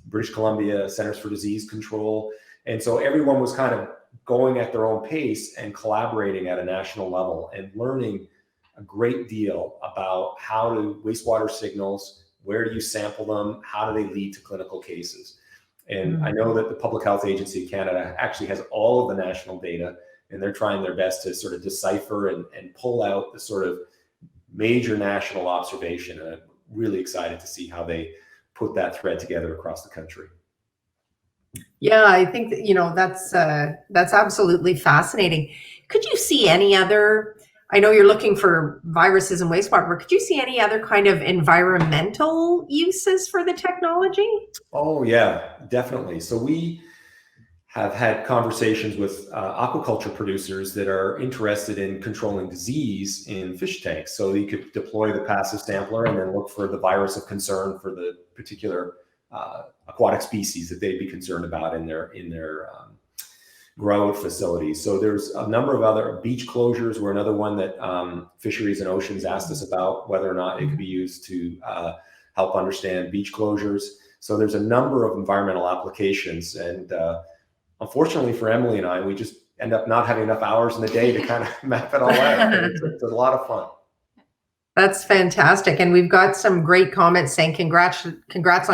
British Columbia Centers for Disease Control. And so everyone was kind of going at their own pace and collaborating at a national level and learning a great deal about how do wastewater signals, where do you sample them, how do they lead to clinical cases. And I know that the Public Health Agency of Canada actually has all of the national data, and they're trying their best to sort of decipher and pull out the sort of major national observation. And I'm really excited to see how they put that thread together across the country. Yeah, I think that, that's absolutely fascinating. Could you see any other, I know you're looking for viruses in wastewater, but could you see any other kind of environmental uses for the technology? Oh yeah, definitely. So we have had conversations with aquaculture producers that are interested in controlling disease in fish tanks. So you could deploy the passive sampler and then look for the virus of concern for the particular aquatic species that they'd be concerned about in their grow facilities. So there's a number of other beach closures were another one that Fisheries and Oceans asked us about, whether or not it could be used to help understand beach closures. So there's a number of environmental applications, and unfortunately for Emily and I, we just end up not having enough hours in the day to kind of map it all out. It's a lot of fun. That's fantastic. And we've got some great comments saying congrats on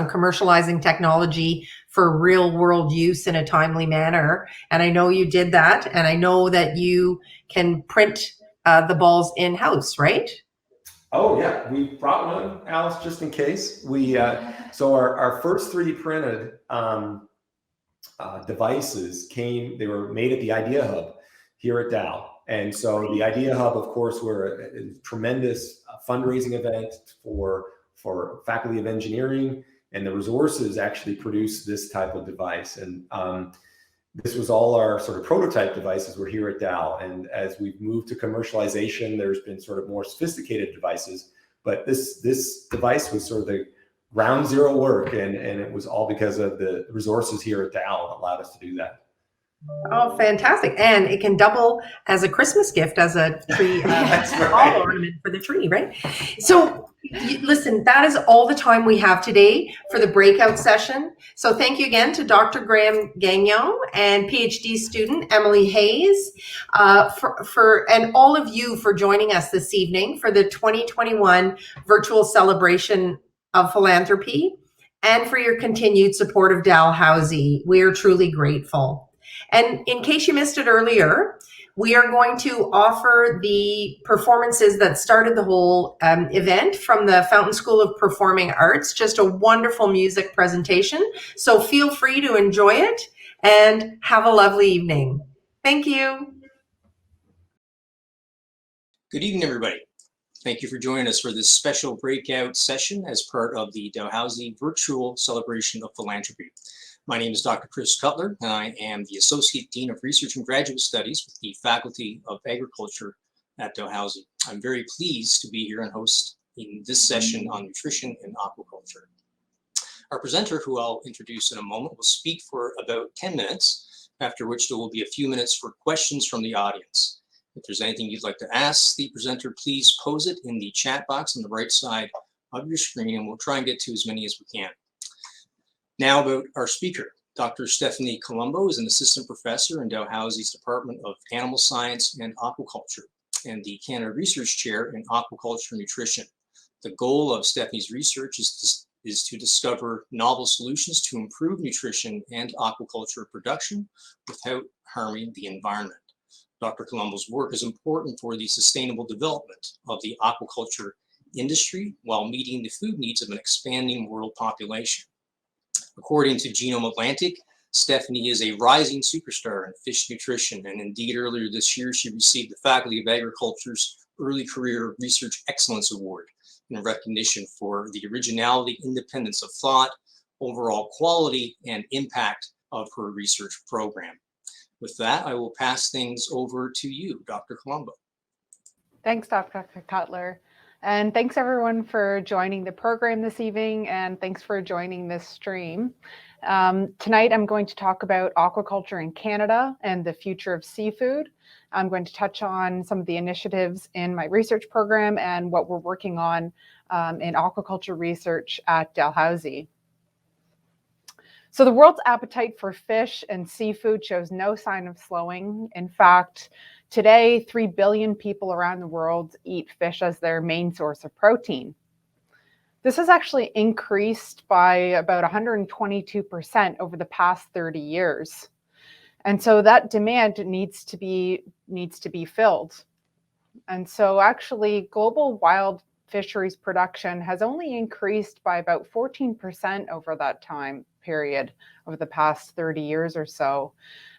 commercializing technology for real world use in a timely manner. And I know you did that. And I know that you can print the balls in-house, right? Oh yeah, we brought one, Alice, just in case. We so our first 3D printed devices they were made at the Idea Hub here at Dal. And so the Idea Hub, of course, were a tremendous fundraising event for Faculty of Engineering, and the resources actually produced this type of device. And this was all our sort of prototype devices were here at Dal. And as we've moved to commercialization, there's been sort of more sophisticated devices, but this device was sort of the ground zero work, and it was all because of the resources here at Dal that allowed us to do that. Oh, fantastic. And it can double as a Christmas gift, as a tree, fall ornament for the tree, right? So listen, that is all the time we have today for the breakout session. So thank you again to Dr. Graham Genyo and PhD student Emily Hayes and all of you for joining us this evening for the 2021 virtual celebration of philanthropy, and for your continued support of Dalhousie. We are truly grateful. And in case you missed it earlier, we are going to offer the performances that started the whole event from the Fountain School of Performing Arts, just a wonderful music presentation. So feel free to enjoy it and have a lovely evening. Thank you. Good evening, everybody. Thank you for joining us for this special breakout session as part of the Dalhousie Virtual Celebration of Philanthropy. My name is Dr. Chris Cutler, and I am the Associate Dean of Research and Graduate Studies with the Faculty of Agriculture at Dalhousie. I'm very pleased to be here and host in this session on nutrition and aquaculture. Our presenter, who I'll introduce in a moment, will speak for about 10 minutes, after which there will be a few minutes for questions from the audience. If there's anything you'd like to ask the presenter, please pose it in the chat box on the right side of your screen, and we'll try and get to as many as we can. Now about our speaker. Dr. Stephanie Columbo is an assistant professor in Dalhousie's Department of Animal Science and Aquaculture and the Canada Research Chair in Aquaculture Nutrition. The goal of Stephanie's research is to discover novel solutions to improve nutrition and aquaculture production without harming the environment. Dr. Columbo's work is important for the sustainable development of the aquaculture industry while meeting the food needs of an expanding world population. According to Genome Atlantic, Stephanie is a rising superstar in fish nutrition, and indeed earlier this year she received the Faculty of Agriculture's Early Career Research Excellence Award in recognition for the originality, independence of thought, overall quality, and impact of her research program. With that, I will pass things over to you, Dr. Columbo. Thanks, Dr. Cutler. And thanks everyone for joining the program this evening, and thanks for joining this stream. Tonight I'm going to talk about aquaculture in Canada and the future of seafood. I'm going to touch on some of the initiatives in my research program and what we're working on in aquaculture research at Dalhousie. So the world's appetite for fish and seafood shows no sign of slowing. In fact, today, 3 billion people around the world eat fish as their main source of protein. This has actually increased by about 122% over the past 30 years. And so that demand needs to be filled. And so actually global wild fisheries production has only increased by about 14% over that time period, over the past 30 years or so.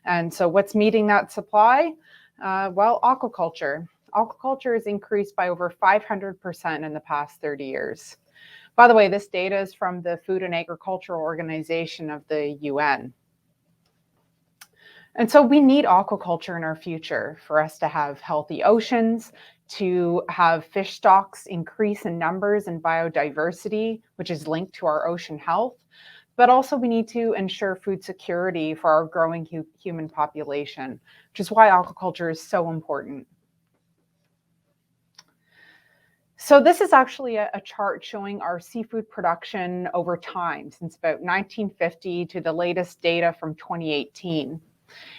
And so what's meeting that supply? Well, aquaculture. Aquaculture has increased by over 500% in the past 30 years. By the way, this data is from the Food and Agricultural Organization of the UN. And so we need aquaculture in our future for us to have healthy oceans, to have fish stocks increase in numbers and biodiversity, which is linked to our ocean health. But also we need to ensure food security for our growing human population, which is why aquaculture is so important. So this is actually a chart showing our seafood production over time, since about 1950 to the latest data from 2018.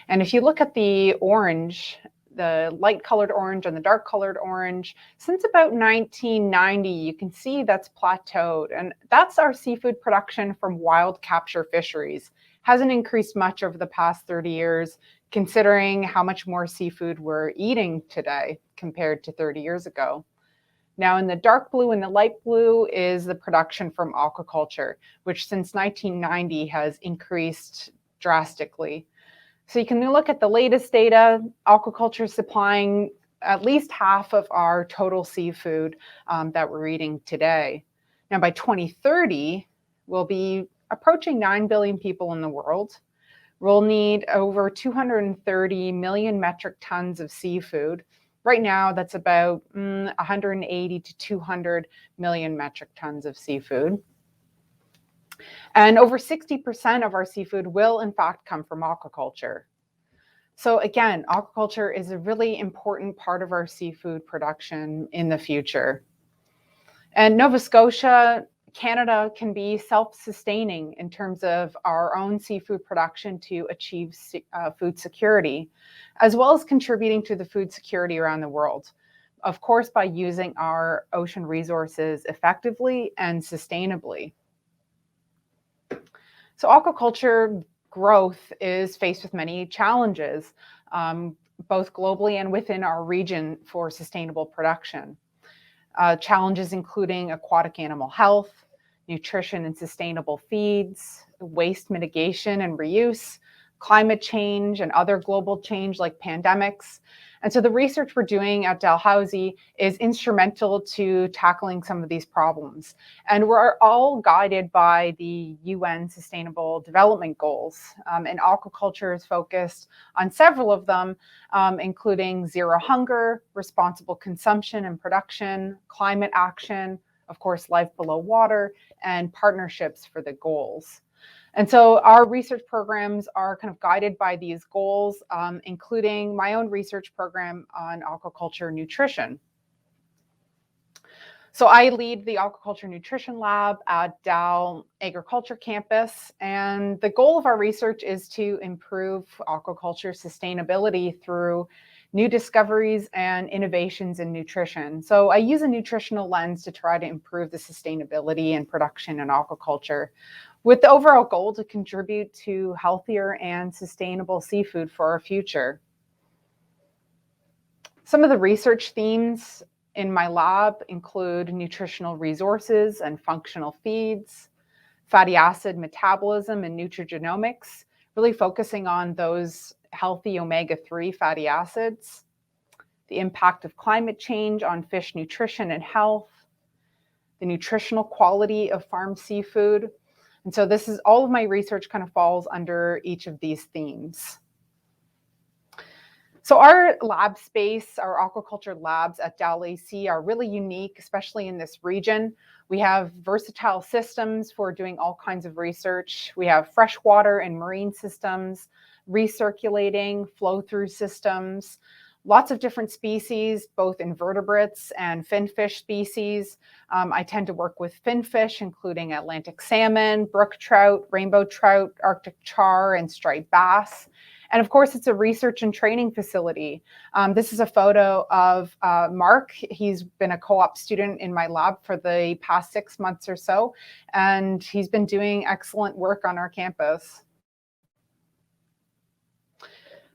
And if you look at the orange, the light colored orange and the dark colored orange, since about 1990, you can see that's plateaued. And that's our seafood production from wild capture fisheries. Hasn't increased much over the past 30 years, considering how much more seafood we're eating today compared to 30 years ago. Now in the dark blue and the light blue is the production from aquaculture, which since 1990 has increased drastically. So you can look at the latest data. Aquaculture is supplying at least half of our total seafood that we're eating today. Now by 2030, we'll be approaching 9 billion people in the world. We'll need over 230 million metric tons of seafood. Right now, that's about 180 to 200 million metric tons of seafood. And over 60% of our seafood will in fact come from aquaculture. So again, aquaculture is a really important part of our seafood production in the future. And Nova Scotia, Canada can be self-sustaining in terms of our own seafood production to achieve food security, as well as contributing to the food security around the world. Of course, by using our ocean resources effectively and sustainably. So aquaculture growth is faced with many challenges, both globally and within our region for sustainable production. Challenges including aquatic animal health, nutrition and sustainable feeds, waste mitigation and reuse, climate change and other global change like pandemics. And so the research we're doing at Dalhousie is instrumental to tackling some of these problems. And we're all guided by the UN Sustainable Development Goals. And aquaculture is focused on several of them, including zero hunger, responsible consumption and production, climate action, of course, life below water, and partnerships for the goals. And so our research programs are kind of guided by these goals, including my own research program on aquaculture nutrition. So I lead the Aquaculture Nutrition Lab at Dal Agriculture Campus, and the goal of our research is to improve aquaculture sustainability through new discoveries and innovations in nutrition. So I use a nutritional lens to try to improve the sustainability and production in aquaculture, with the overall goal to contribute to healthier and sustainable seafood for our future. Some of the research themes in my lab include nutritional resources and functional feeds, fatty acid metabolism and nutrigenomics, really focusing on those healthy omega-3 fatty acids, the impact of climate change on fish nutrition and health, the nutritional quality of farm seafood. And so this is all of my research kind of falls under each of these themes. So our lab space, our aquaculture labs at Dalhousie are really unique, especially in this region. We have versatile systems for doing all kinds of research. We have freshwater and marine systems, recirculating, flow-through systems, lots of different species, both invertebrates and finfish species. I tend to work with finfish, including Atlantic salmon, brook trout, rainbow trout, Arctic char, and striped bass. And of course, it's a research and training facility. This is a photo of Mark. He's been a co-op student in my lab for the past 6 months or so, and he's been doing excellent work on our campus.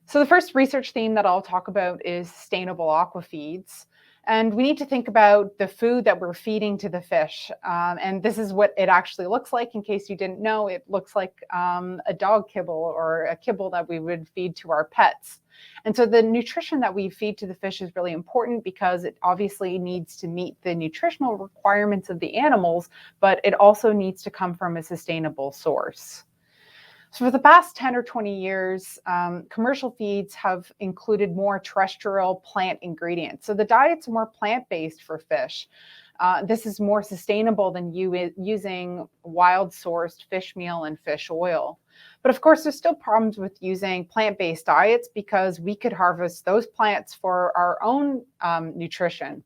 So the first research theme that I'll talk about is sustainable aquafeeds. And we need to think about the food that we're feeding to the fish. And this is what it actually looks like. In case you didn't know, it looks like a dog kibble or a kibble that we would feed to our pets. And so the nutrition that we feed to the fish is really important because it obviously needs to meet the nutritional requirements of the animals, but it also needs to come from a sustainable source. So for the past 10 or 20 years, commercial feeds have included more terrestrial plant ingredients. So the diet's more plant-based for fish. This is more sustainable than using wild-sourced fish meal and fish oil. But of course, there's still problems with using plant-based diets because we could harvest those plants for our own nutrition.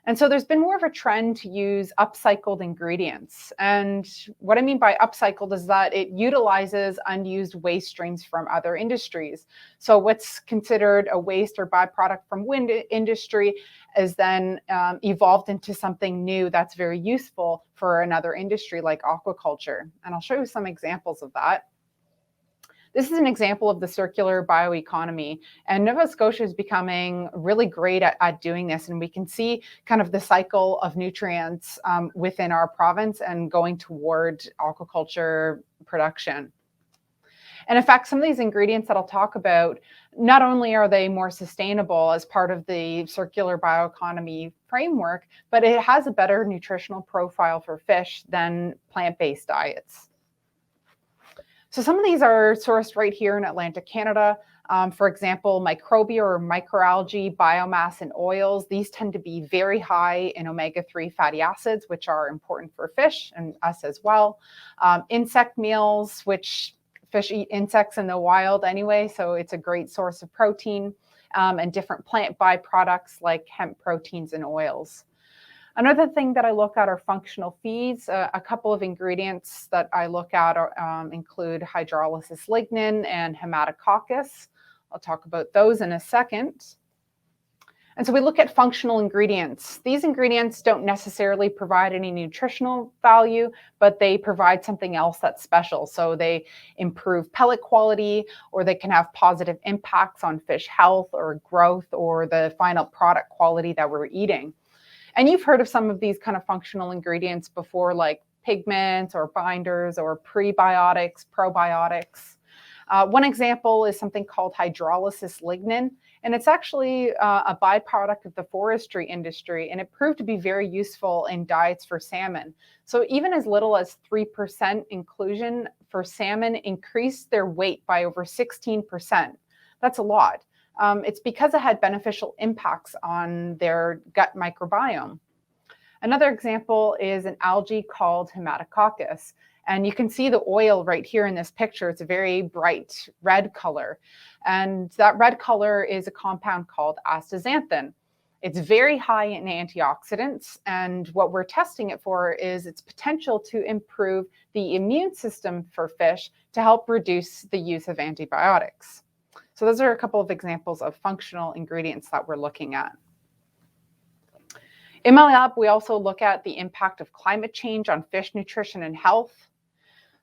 And so there's been more of a trend to use upcycled ingredients. And what I mean by upcycled is that it utilizes unused waste streams from other industries. So what's considered a waste or byproduct from wind industry is then evolved into something new that's very useful for another industry like aquaculture. And I'll show you some examples of that. This is an example of the circular bioeconomy, and Nova Scotia is becoming really great at doing this, and we can see kind of the cycle of nutrients within our province and going toward aquaculture production. And in fact, some of these ingredients that I'll talk about, not only are they more sustainable as part of the circular bioeconomy framework, but it has a better nutritional profile for fish than plant-based diets. So some of these are sourced right here in Atlantic Canada. For example, microbia or microalgae, biomass, and oils. These tend to be very high in omega-3 fatty acids, which are important for fish and us as well. Insect meals, which fish eat insects in the wild anyway, so it's a great source of protein, and different plant byproducts like hemp proteins and oils. Another thing that I look at are functional feeds. A couple of ingredients that I look at include hydrolysis lignin and Haematococcus. I'll talk about those in a second. And so we look at functional ingredients. These ingredients don't necessarily provide any nutritional value, but they provide something else that's special. So they improve pellet quality, or they can have positive impacts on fish health or growth or the final product quality that we're eating. And you've heard of some of these kind of functional ingredients before, like pigments or binders or prebiotics, probiotics. One example is something called hydrolysis lignin, and it's actually a byproduct of the forestry industry, and it proved to be very useful in diets for salmon. So even as little as 3% inclusion for salmon increased their weight by over 16%. That's a lot. It's because it had beneficial impacts on their gut microbiome. Another example is an algae called Haematococcus. And you can see the oil right here in this picture. It's a very bright red color. And that red color is a compound called astaxanthin. It's very high in antioxidants. And what we're testing it for is its potential to improve the immune system for fish to help reduce the use of antibiotics. So those are a couple of examples of functional ingredients that we're looking at. In my lab, we also look at the impact of climate change on fish nutrition and health.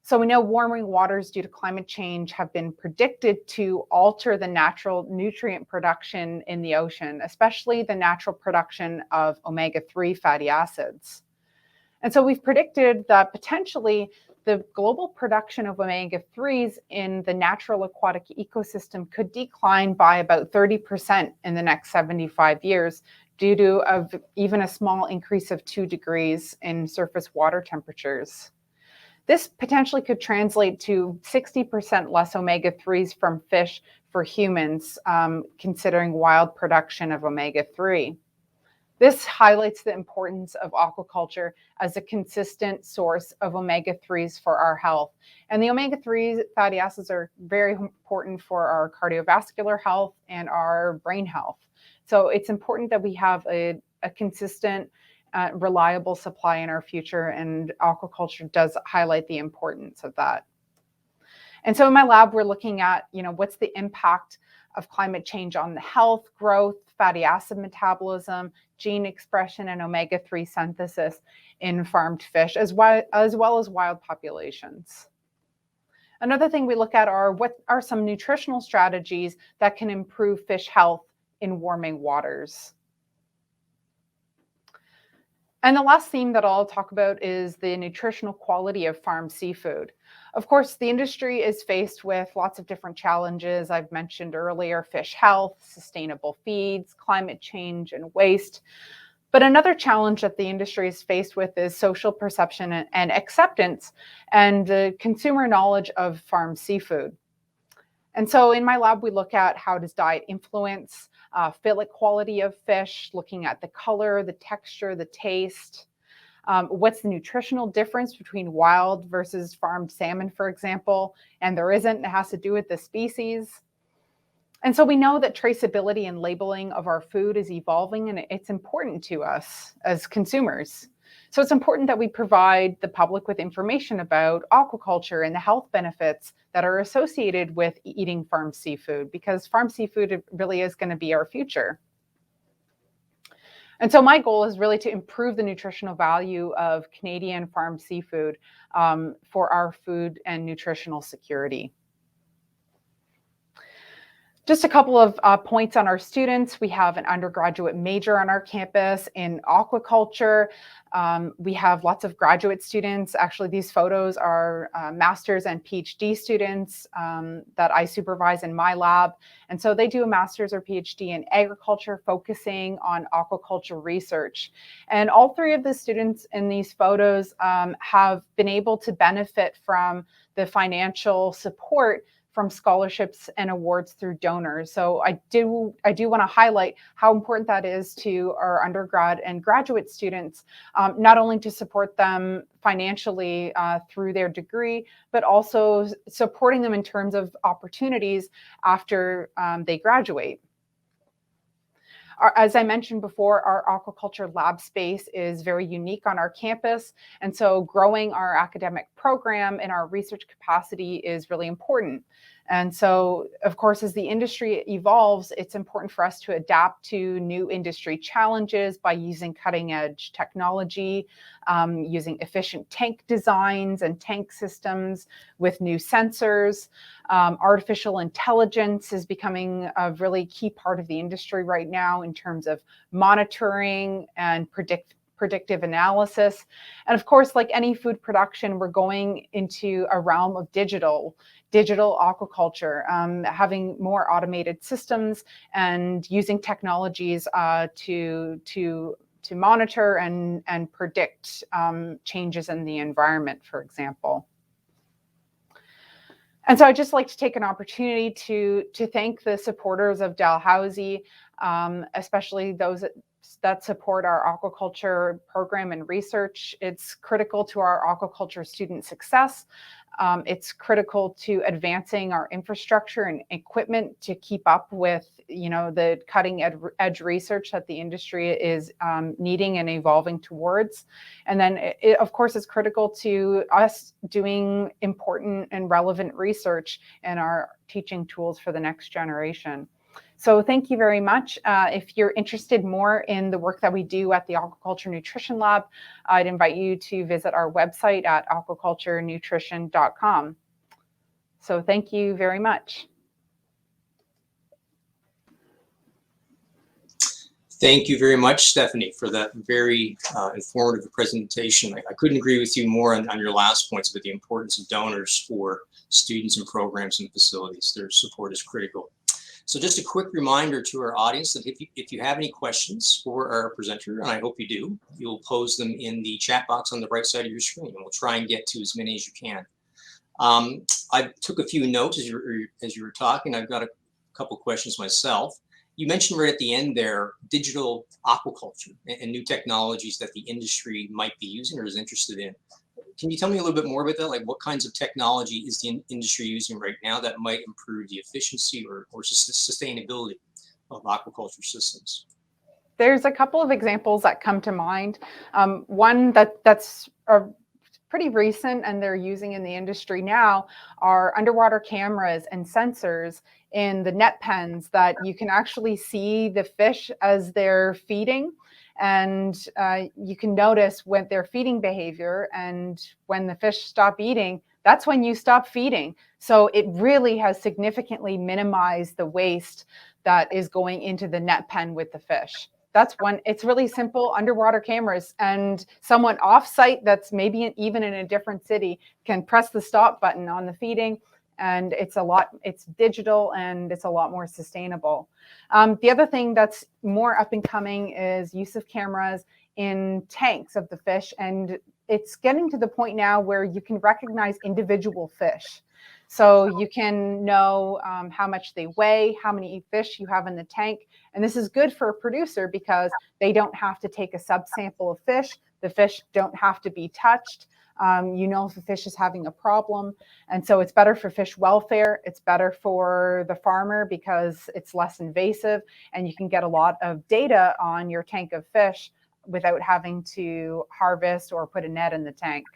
So we know warming waters due to climate change have been predicted to alter the natural nutrient production in the ocean, especially the natural production of omega-3 fatty acids. And so we've predicted that potentially the global production of omega-3s in the natural aquatic ecosystem could decline by about 30% in the next 75 years due to even a small increase of 2 degrees in surface water temperatures. This potentially could translate to 60% less omega-3s from fish for humans, considering wild production of omega-3. This highlights the importance of aquaculture as a consistent source of omega-3s for our health. And the omega-3 fatty acids are very important for our cardiovascular health and our brain health. So it's important that we have a consistent, reliable supply in our future, and aquaculture does highlight the importance of that. And so in my lab, we're looking at, what's the impact of climate change on the health, growth, fatty acid metabolism, gene expression, and omega-3 synthesis in farmed fish, as well as wild populations. Another thing we look at are what are some nutritional strategies that can improve fish health in warming waters. And the last theme that I'll talk about is the nutritional quality of farm seafood. Of course, the industry is faced with lots of different challenges. I've mentioned earlier fish health, sustainable feeds, climate change, and waste. But another challenge that the industry is faced with is social perception and acceptance and the consumer knowledge of farm seafood. And so in my lab, we look at how does diet influence fillet quality of fish, looking at the color, the texture, the taste. What's the nutritional difference between wild versus farmed salmon, for example? And there isn't, it has to do with the species. And so we know that traceability and labeling of our food is evolving, and it's important to us as consumers. So it's important that we provide the public with information about aquaculture and the health benefits that are associated with eating farm seafood, because farm seafood really is going to be our future. And so my goal is really to improve the nutritional value of Canadian farm seafood for our food and nutritional security. Just a couple of points on our students. We have an undergraduate major on our campus in aquaculture. We have lots of graduate students. Actually, these photos are master's and PhD students that I supervise in my lab. And so they do a master's or PhD in agriculture, focusing on aquaculture research. And all three of the students in these photos have been able to benefit from the financial support from scholarships and awards through donors. So I do want to highlight how important that is to our undergrad and graduate students, not only to support them financially through their degree, but also supporting them in terms of opportunities after they graduate. As I mentioned before, our aquaculture lab space is very unique on our campus. And so growing our academic program and our research capacity is really important. And so, of course, as the industry evolves, it's important for us to adapt to new industry challenges by using cutting edge technology, using efficient tank designs and tank systems with new sensors. Artificial intelligence is becoming a really key part of the industry right now in terms of monitoring and predictive analysis. And of course, like any food production, we're going into a realm of digital aquaculture, having more automated systems and using technologies to monitor and predict changes in the environment, for example. And so I'd just like to take an opportunity to thank the supporters of Dalhousie, especially those that support our aquaculture program and research. It's critical to our aquaculture student success. It's critical to advancing our infrastructure and equipment to keep up with, the cutting edge research that the industry is needing and evolving towards. And then it, of course, is critical to us doing important and relevant research in our teaching tools for the next generation. So thank you very much. If you're interested more in the work that we do at the Aquaculture Nutrition Lab, I'd invite you to visit our website at aquaculturenutrition.com. So thank you very much. Thank you very much, Stephanie, for that very informative presentation. I couldn't agree with you more on your last points about the importance of donors for students and programs and facilities. Their support is critical. So just a quick reminder to our audience that if you have any questions for our presenter, and I hope you do, you'll pose them in the chat box on the right side of your screen, and we'll try and get to as many as you can. I took a few notes as you were talking. I've got a couple questions myself. You mentioned right at the end there, digital aquaculture and new technologies that the industry might be using or is interested in. Can you tell me a little bit more about that? Like what kinds of technology is the industry using right now that might improve the efficiency or sustainability of aquaculture systems? There's a couple of examples that come to mind. One that's pretty recent and they're using in the industry now are underwater cameras and sensors in the net pens that you can actually see the fish as they're feeding. And you can notice when their feeding behavior, and when the fish stop eating, that's when you stop feeding. So it really has significantly minimized the waste that is going into the net pen with the fish. that's one. It's really simple. Underwater cameras, and someone off-site that's maybe even in a different city can press the stop button on the feeding, and it's digital, and it's a lot more sustainable. The other thing that's more up and coming is use of cameras in tanks of the fish, and it's getting to the point now where you can recognize individual fish. So you can know how much they weigh, how many fish you have in the tank. And this is good for a producer because they don't have to take a subsample of fish. The fish don't have to be touched. You know if a fish is having a problem. And so it's better for fish welfare. It's better for the farmer because it's less invasive, and you can get a lot of data on your tank of fish without having to harvest or put a net in the tank.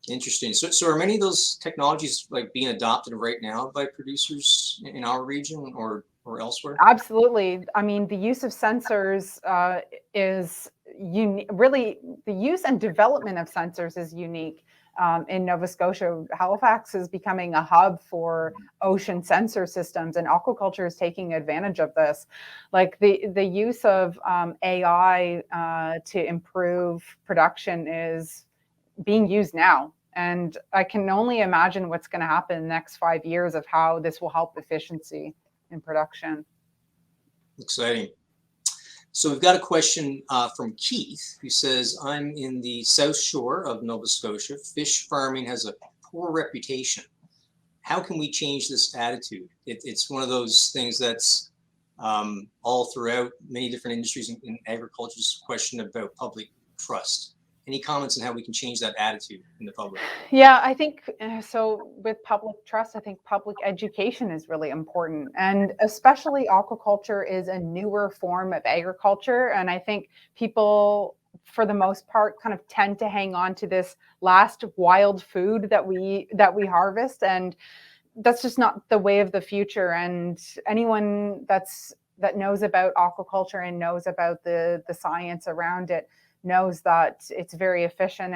Interesting. So are many of those technologies like being adopted right now by producers in our region or elsewhere? Absolutely. I mean, the use of sensors is really, the use and development of sensors is unique. In Nova Scotia, Halifax is becoming a hub for ocean sensor systems, and aquaculture is taking advantage of this. Like the use of AI to improve production is being used now. And I can only imagine what's going to happen in the next 5 years of how this will help efficiency in production. Exciting. So we've got a question from Keith, who says, I'm in the South Shore of Nova Scotia. Fish farming has a poor reputation. How can we change this attitude? It's one of those things that's all throughout many different industries in agriculture. Is a question about public trust. Any comments on how we can change that attitude in the public? Yeah, I think so. With public trust, I think public education is really important. And especially aquaculture is a newer form of agriculture. And I think people, for the most part, kind of tend to hang on to this last wild food that we harvest. And that's just not the way of the future. And anyone that knows about aquaculture and knows about the science around it knows that it's very efficient,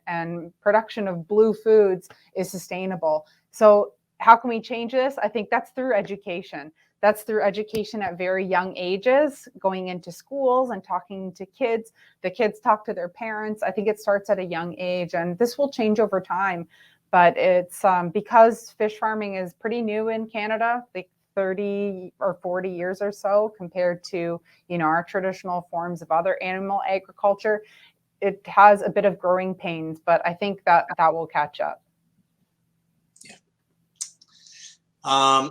and production of blue foods is sustainable. So how can we change this? I think that's through education. That's through education at very young ages, going into schools and talking to kids. The kids talk to their parents. I think it starts at a young age, and this will change over time. But it's because fish farming is pretty new in Canada, like 30 or 40 years or so, compared to, our traditional forms of other animal agriculture. It has a bit of growing pains, but I think that will catch up. Yeah.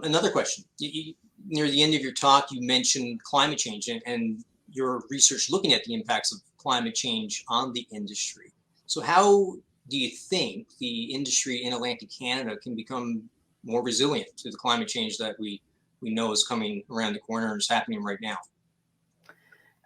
Another question. Near the end of your talk, you mentioned climate change and your research looking at the impacts of climate change on the industry. So how do you think the industry in Atlantic Canada can become more resilient to the climate change that we know is coming around the corner and is happening right now?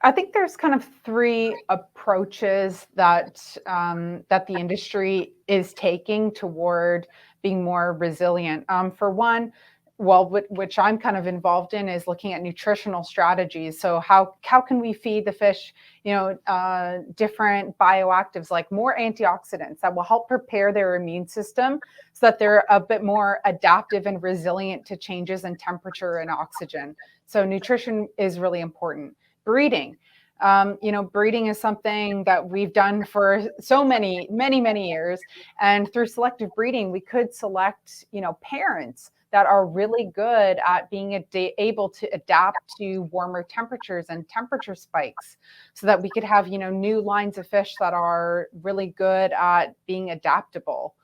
I think there's kind of three approaches that the industry is taking toward being more resilient. For one, which I'm kind of involved in, is looking at nutritional strategies. So how can we feed the fish, different bioactives, like more antioxidants that will help prepare their immune system so that they're a bit more adaptive and resilient to changes in temperature and oxygen. So nutrition is really important. Breeding. Breeding is something that we've done for so many years. And through selective breeding, we could select, parents that are really good at being able to adapt to warmer temperatures and temperature spikes, so that we could have, new lines of fish that are really good at being adaptable.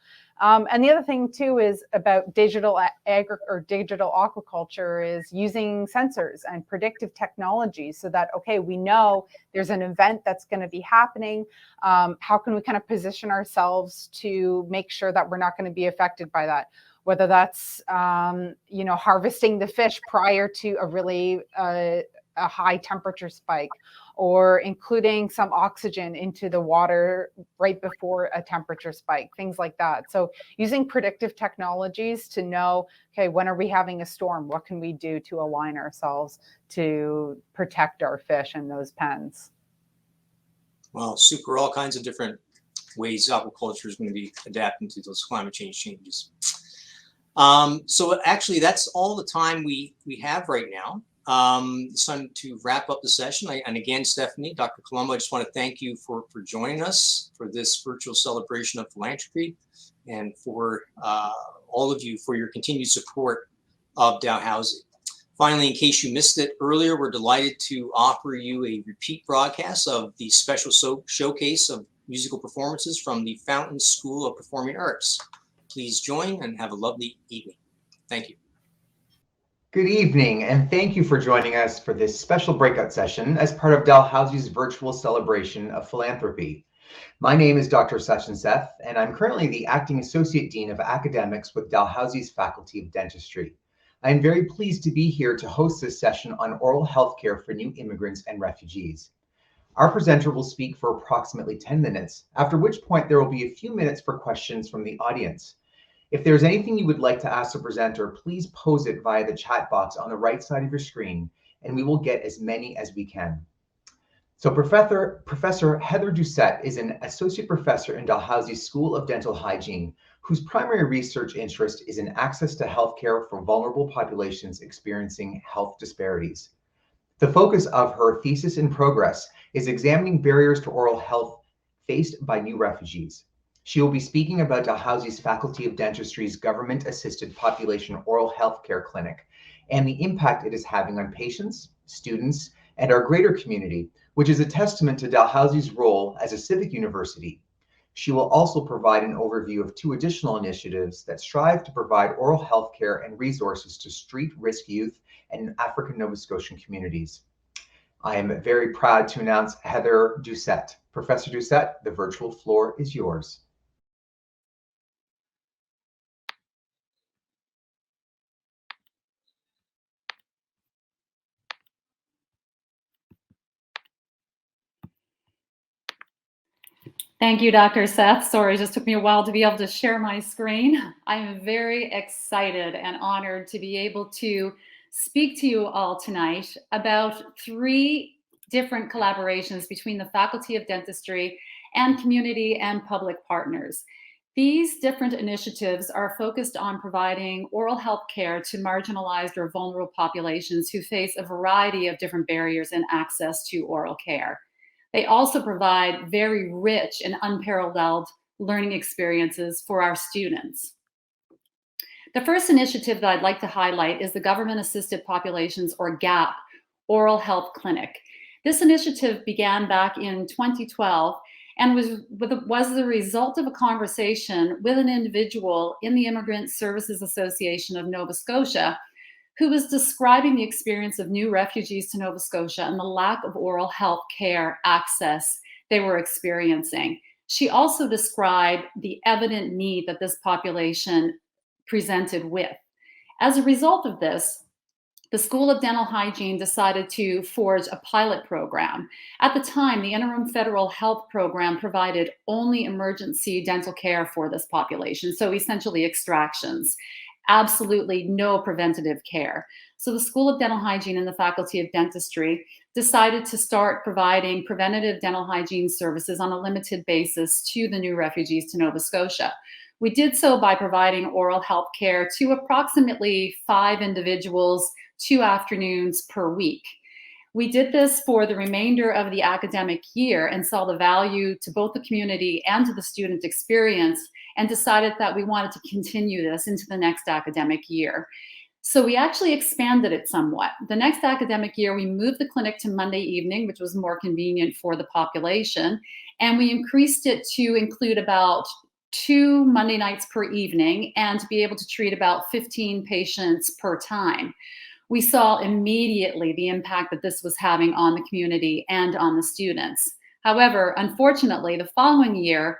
And the other thing too is about digital aquaculture is using sensors and predictive technology, so that, okay, we know there's an event that's going to be happening. How can we kind of position ourselves to make sure that we're not going to be affected by that? Whether that's, harvesting the fish prior to a really a high temperature spike, or including some oxygen into the water right before a temperature spike, things like that. So using predictive technologies to know, okay, when are we having a storm? What can we do to align ourselves to protect our fish in those pens? Well, super, all kinds of different ways aquaculture is going to be adapting to those climate change changes. So actually, that's all the time we have right now. It's time to wrap up the session. And again, Stephanie, Dr. Columbo, I just want to thank you for joining us for this virtual celebration of philanthropy, and for all of you for your continued support of Dalhousie. Finally, in case you missed it earlier, we're delighted to offer you a repeat broadcast of the special showcase of musical performances from the Fountain School of Performing Arts. Please join and have a lovely evening. Thank you. Good evening, and thank you for joining us for this special breakout session as part of Dalhousie's virtual celebration of philanthropy. My name is Dr. Sachin Seth, and I'm currently the Acting Associate Dean of Academics with Dalhousie's Faculty of Dentistry. I am very pleased to be here to host this session on oral health care for new immigrants and refugees. Our presenter will speak for approximately 10 minutes, after which point there will be a few minutes for questions from the audience. If there's anything you would like to ask the presenter, please pose it via the chat box on the right side of your screen, and we will get as many as we can. So Professor Heather Doucette is an associate professor in Dalhousie's School of Dental Hygiene, whose primary research interest is in access to healthcare for vulnerable populations experiencing health disparities. The focus of her thesis in progress is examining barriers to oral health faced by new refugees. She will be speaking about Dalhousie's Faculty of Dentistry's government-assisted population oral health care clinic and the impact it is having on patients, students, and our greater community, which is a testament to Dalhousie's role as a civic university. She will also provide an overview of 2 additional initiatives that strive to provide oral health care and resources to street-risk youth and African Nova Scotian communities. I am very proud to announce Heather Doucette. Professor Doucette, the virtual floor is yours. Thank you, Dr. Seth. Sorry, it just took me a while to be able to share my screen. I am very excited and honored to be able to speak to you all tonight about 3 different collaborations between the Faculty of Dentistry and community and public partners. These different initiatives are focused on providing oral health care to marginalized or vulnerable populations who face a variety of different barriers in access to oral care. They also provide very rich and unparalleled learning experiences for our students. The first initiative that I'd like to highlight is the Government Assisted Populations, or GAP, Oral Health Clinic. This initiative began back in 2012 and was the result of a conversation with an individual in the Immigrant Services Association of Nova Scotia, who was describing the experience of new refugees to Nova Scotia and the lack of oral health care access they were experiencing. She also described the evident need that this population presented with. As a result of this, the School of Dental Hygiene decided to forge a pilot program. At the time, the Interim Federal Health Program provided only emergency dental care for this population, so essentially extractions. Absolutely no preventative care. So the School of Dental Hygiene and the Faculty of Dentistry decided to start providing preventative dental hygiene services on a limited basis to the new refugees to Nova Scotia. We did so by providing oral health care to approximately 5 individuals, 2 afternoons per week. We did this for the remainder of the academic year and saw the value to both the community and to the student experience, and decided that we wanted to continue this into the next academic year. So we actually expanded it somewhat. The next academic year, we moved the clinic to Monday evening, which was more convenient for the population, and we increased it to include about 2 Monday nights per evening and to be able to treat about 15 patients per time. We saw immediately the impact that this was having on the community and on the students. However, unfortunately, the following year,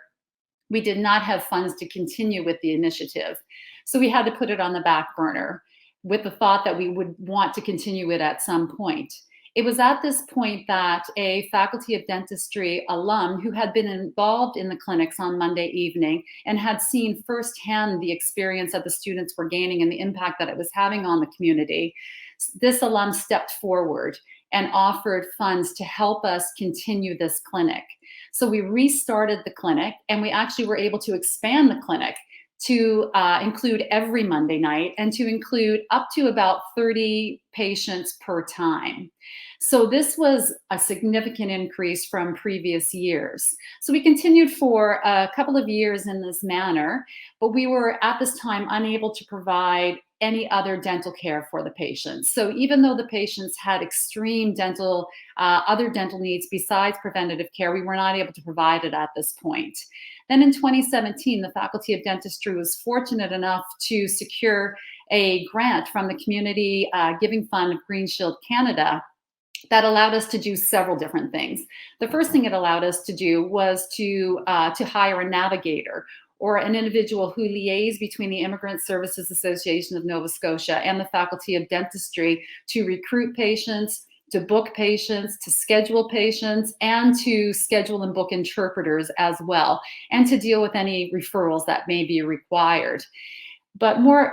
we did not have funds to continue with the initiative. So we had to put it on the back burner with the thought that we would want to continue it at some point. It was at this point that a Faculty of Dentistry alum who had been involved in the clinics on Monday evening and had seen firsthand the experience that the students were gaining and the impact that it was having on the community, this alum stepped forward and offered funds to help us continue this clinic. So we restarted the clinic, and we actually were able to expand the clinic to include every Monday night and to include up to about 30 patients per time. So this was a significant increase from previous years. So we continued for a couple of years in this manner, but we were at this time unable to provide any other dental care for the patients. So even though the patients had extreme dental, other dental needs besides preventative care, we were not able to provide it at this point. Then in 2017, the Faculty of Dentistry was fortunate enough to secure a grant from the Community Giving Fund of Green Shield Canada that allowed us to do several different things. The first thing it allowed us to do was to hire a navigator, or an individual who liaises between the Immigrant Services Association of Nova Scotia and the Faculty of Dentistry to recruit patients, to book patients, to schedule patients, and to schedule and book interpreters as well, and to deal with any referrals that may be required. But more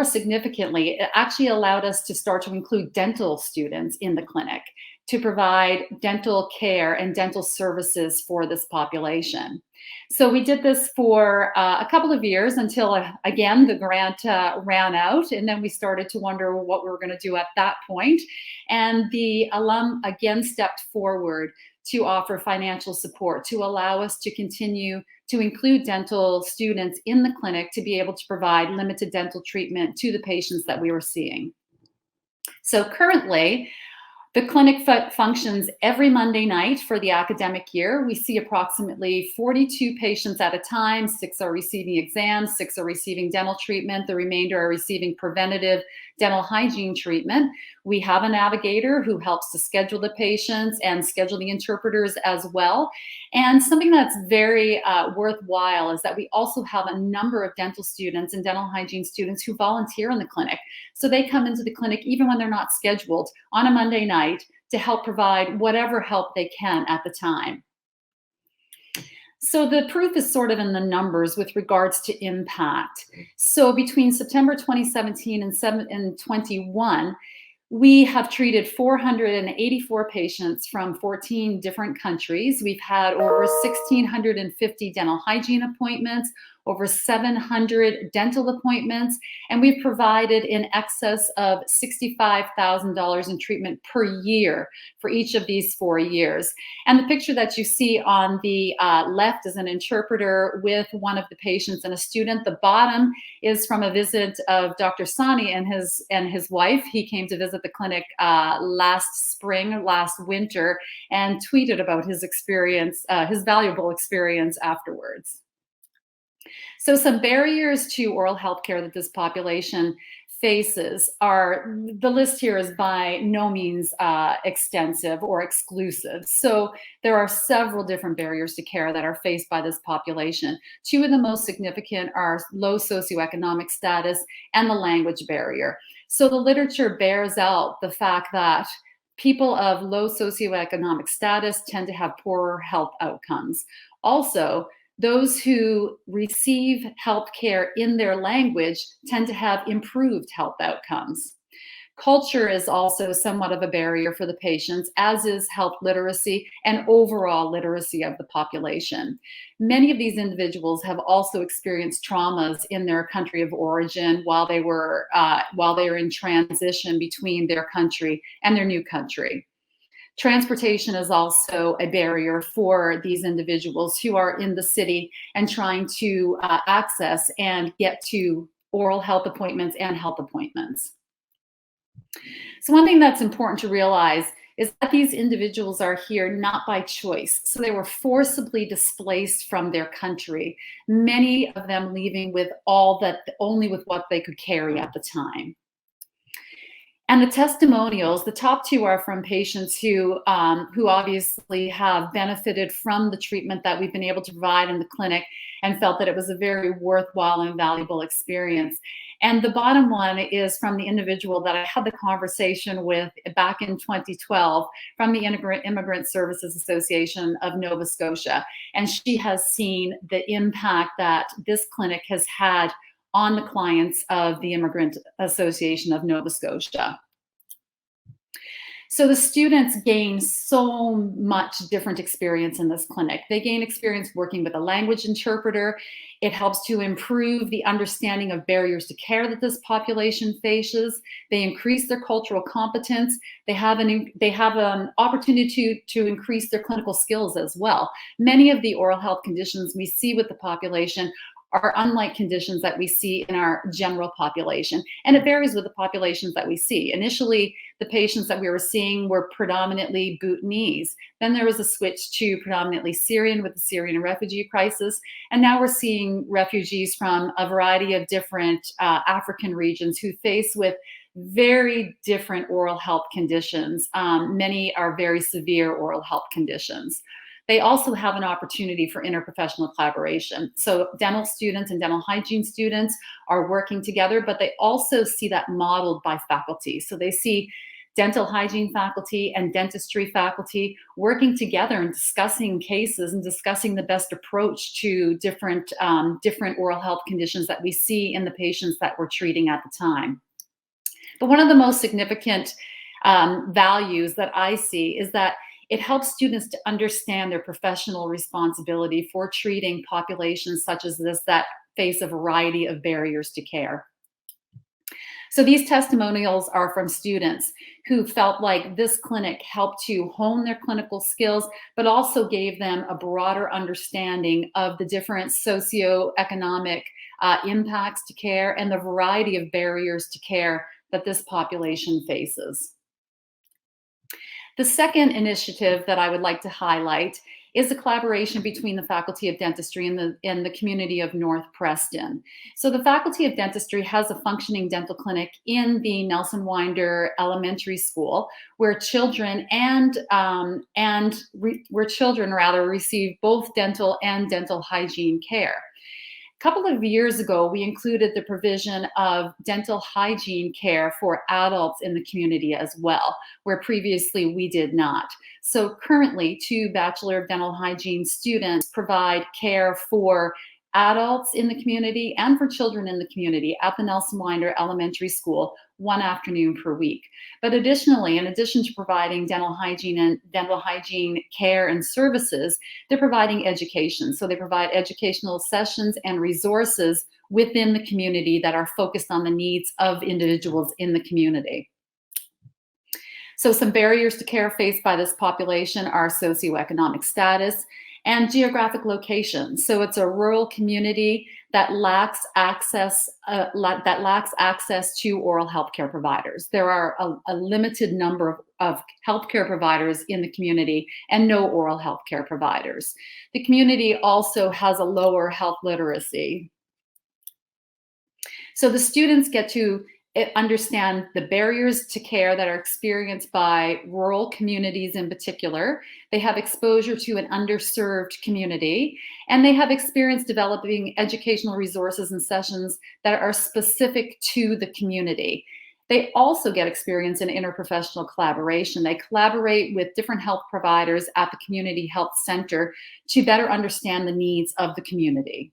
significantly, it actually allowed us to start to include dental students in the clinic to provide dental care and dental services for this population. So we did this for a couple of years until, again, the grant ran out, and then we started to wonder what we were going to do at that point. And the alum again stepped forward to offer financial support to allow us to continue to include dental students in the clinic to be able to provide limited dental treatment to the patients that we were seeing. So currently, the clinic functions every Monday night for the academic year. We see approximately 42 patients at a time. 6 are receiving exams, 6 are receiving dental treatment, the remainder are receiving preventative dental hygiene treatment. We have a navigator who helps to schedule the patients and schedule the interpreters as well. And something that's very worthwhile is that we also have a number of dental students and dental hygiene students who volunteer in the clinic. So they come into the clinic even when they're not scheduled on a Monday night to help provide whatever help they can at the time. So the proof is sort of in the numbers with regards to impact. So between September 2017 and 21, we have treated 484 patients from 14 different countries. We've had over 1,650 dental hygiene appointments, over 700 dental appointments, and we've provided in excess of $65,000 in treatment per year for each of these 4 years. And the picture that you see on the left is an interpreter with one of the patients and a student. The bottom is from a visit of Dr. Saini and his wife. He came to visit the clinic last winter, and tweeted about his experience, his valuable experience afterwards. So some barriers to oral health care that this population faces are, the list here is by no means extensive or exclusive. So there are several different barriers to care that are faced by this population. 2 of the most significant are low socioeconomic status and the language barrier. So the literature bears out the fact that people of low socioeconomic status tend to have poorer health outcomes. Also, those who receive health care in their language tend to have improved health outcomes. Culture is also somewhat of a barrier for the patients, as is health literacy and overall literacy of the population. Many of these individuals have also experienced traumas in their country of origin while they were in transition between their country and their new country. Transportation is also a barrier for these individuals who are in the city and trying to access and get to oral health appointments and health appointments. So one thing that's important to realize is that these individuals are here not by choice. So they were forcibly displaced from their country, many of them leaving with only with what they could carry at the time. And the testimonials, the top 2 are from patients who obviously have benefited from the treatment that we've been able to provide in the clinic and felt that it was a very worthwhile and valuable experience. And the bottom one is from the individual that I had the conversation with back in 2012 from the Immigrant Services Association of Nova Scotia. And she has seen the impact that this clinic has had on the clients of the Immigrant Association of Nova Scotia. So the students gain so much different experience in this clinic. They gain experience working with a language interpreter. It helps to improve the understanding of barriers to care that this population faces. They increase their cultural competence. They have an opportunity to increase their clinical skills as well. Many of the oral health conditions we see with the population are unlike conditions that we see in our general population. And it varies with the populations that we see. Initially, the patients that we were seeing were predominantly Bhutanese. Then there was a switch to predominantly Syrian with the Syrian refugee crisis. And now we're seeing refugees from a variety of different African regions who face with very different oral health conditions. Many are very severe oral health conditions. They also have an opportunity for interprofessional collaboration. So dental students and dental hygiene students are working together, but they also see that modeled by faculty. So they see dental hygiene faculty and dentistry faculty working together and discussing cases and discussing the best approach to different oral health conditions that we see in the patients that we're treating at the time. But one of the most significant values that I see is that it helps students to understand their professional responsibility for treating populations such as this that face a variety of barriers to care. So these testimonials are from students who felt like this clinic helped to hone their clinical skills, but also gave them a broader understanding of the different socioeconomic impacts to care and the variety of barriers to care that this population faces. The second initiative that I would like to highlight is the collaboration between the Faculty of Dentistry and the community of North Preston. So the Faculty of Dentistry has a functioning dental clinic in the Nelson Winder Elementary School, where children receive both dental and dental hygiene care. A couple of years ago, we included the provision of dental hygiene care for adults in the community as well, where previously we did not. So currently, 2 Bachelor of Dental Hygiene students provide care for adults in the community and for children in the community at the Nelson Winder Elementary School 1 afternoon per week. But additionally, in addition to providing dental hygiene care and services, they're providing education. So they provide educational sessions and resources within the community that are focused on the needs of individuals in the community. So some barriers to care faced by this population are socioeconomic status and geographic location. So it's a rural community that lacks access to oral healthcare providers. There are a limited number of healthcare providers in the community and no oral healthcare providers. The community also has a lower health literacy. So the students get to understand the barriers to care that are experienced by rural communities in particular. They have exposure to an underserved community, and they have experience developing educational resources and sessions that are specific to the community. They also get experience in interprofessional collaboration. They collaborate with different health providers at the community health center to better understand the needs of the community.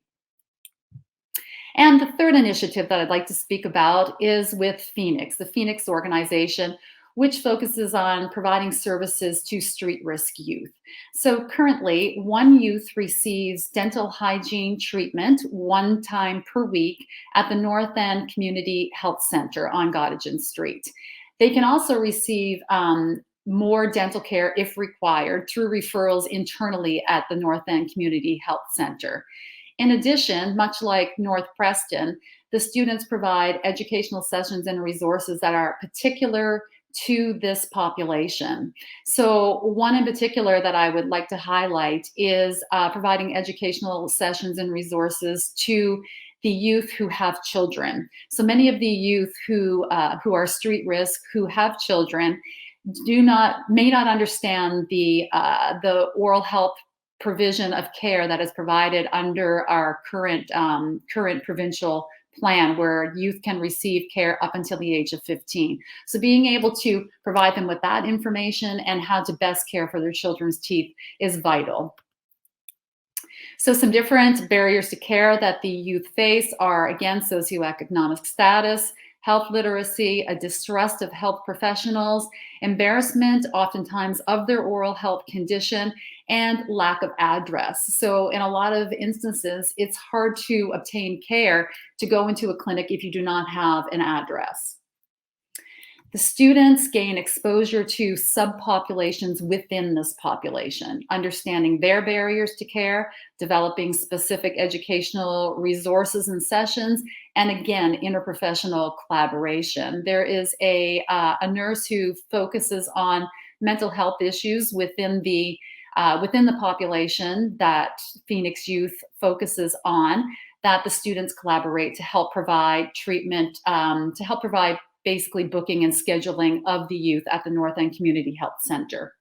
And the third initiative that I'd like to speak about is with Phoenix, the Phoenix organization, which focuses on providing services to street risk youth. So currently, 1 youth receives dental hygiene treatment 1 time per week at the North End Community Health Center on Gottingen Street. They can also receive more dental care if required through referrals internally at the North End Community Health Center. In addition, much like North Preston, the students provide educational sessions and resources that are particular to this population. So one in particular that I would like to highlight is providing educational sessions and resources to the youth who have children. So many of the youth who are street risk, who have children, may not understand the oral health provision of care that is provided under our current provincial plan, where youth can receive care up until the age of 15. So being able to provide them with that information and how to best care for their children's teeth is vital. So some different barriers to care that the youth face are, again, socioeconomic status, health literacy, a distrust of health professionals, embarrassment oftentimes of their oral health condition, and lack of address. So in a lot of instances, it's hard to obtain care to go into a clinic if you do not have an address. The students gain exposure to subpopulations within this population, understanding their barriers to care, developing specific educational resources and sessions, and again, interprofessional collaboration. There is a nurse who focuses on mental health issues within the population that Phoenix Youth focuses on, that the students collaborate to help provide treatment, to help provide basically booking and scheduling of the youth at the North End Community Health Center.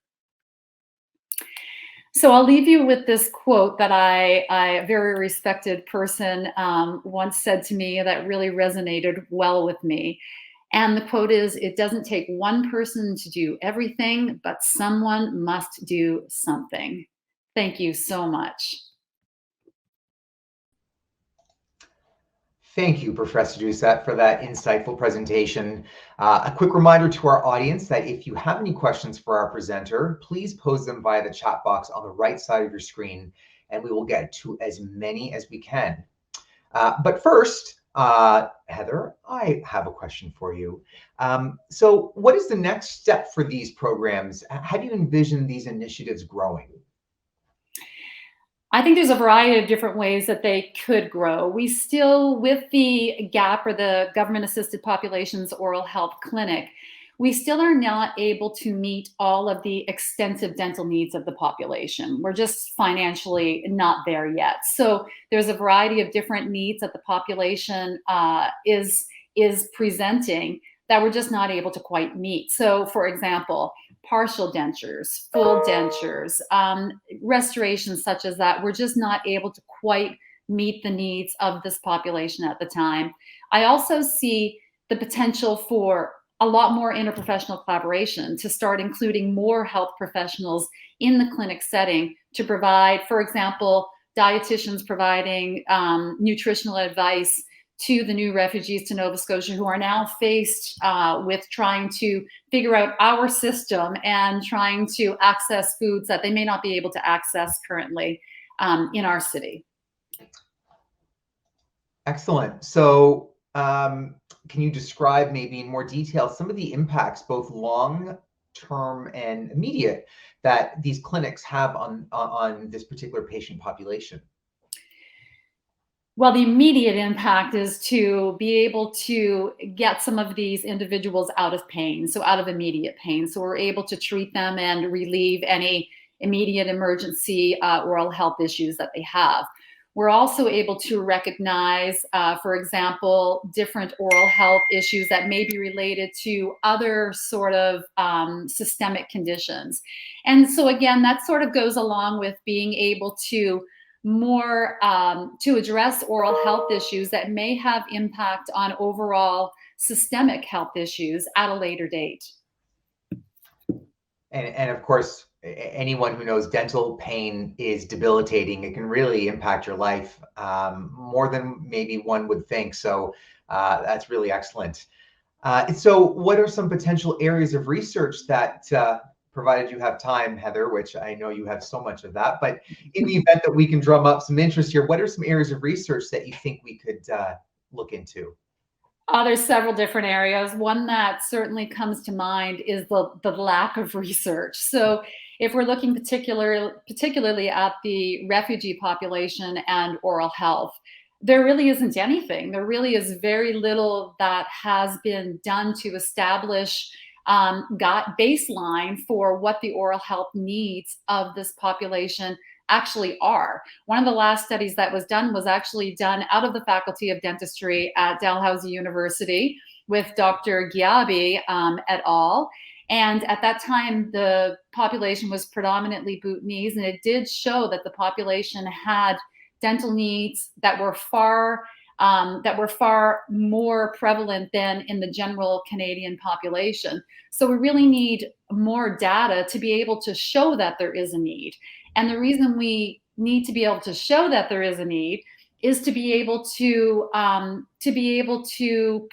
So I'll leave you with this quote that a very respected person once said to me that really resonated well with me. And the quote is, "It doesn't take one person to do everything, but someone must do something." Thank you so much. Thank you, Professor Doucette, for that insightful presentation. A quick reminder to our audience that if you have any questions for our presenter, please pose them via the chat box on the right side of your screen, and we will get to as many as we can. But first, Heather, I have a question for you. So what is the next step for these programs? How do you envision these initiatives growing? I think there's a variety of different ways that they could grow. We still, with the GAP, or the Government Assisted Populations Oral Health Clinic, we still are not able to meet all of the extensive dental needs of the population. We're just financially not there yet. So there's a variety of different needs that the population is presenting that we're just not able to quite meet. So for example, partial dentures, full dentures, restorations such as that, we're just not able to quite meet the needs of this population at the time. I also see the potential for a lot more interprofessional collaboration, to start including more health professionals in the clinic setting to provide, for example, dietitians providing nutritional advice to the new refugees to Nova Scotia who are now faced with trying to figure out our system and trying to access foods that they may not be able to access currently in our city. Excellent. So can you describe maybe in more detail some of the impacts, both long-term and immediate, that these clinics have on this particular patient population? Well, the immediate impact is to be able to get some of these individuals out of pain, so out of immediate pain. So we're able to treat them and relieve any immediate emergency oral health issues that they have. We're also able to recognize, for example, different oral health issues that may be related to other sort of systemic conditions. And so again, that sort of goes along with being able to more to address oral health issues that may have impact on overall systemic health issues at a later date. And of course, anyone who knows dental pain is debilitating. It can really impact your life more than maybe one would think. So that's really excellent. So what are some potential areas of research that, provided you have time, Heather, which I know you have so much of that, but in the event that we can drum up some interest here, what are some areas of research that you think we could look into? There's several different areas. One that certainly comes to mind is the lack of research. So if we're looking particularly at the refugee population and oral health, there really isn't anything. There really is very little that has been done to establish baseline for what the oral health needs of this population actually are. One of the last studies that was done actually done out of the Faculty of Dentistry at Dalhousie University with Dr. Gyabi et al. And at that time, the population was predominantly Bhutanese, and it did show that the population had dental needs that were far more prevalent than in the general Canadian population. So we really need more data to be able to show that there is a need. And the reason we need to be able to show that there is a need is to be able to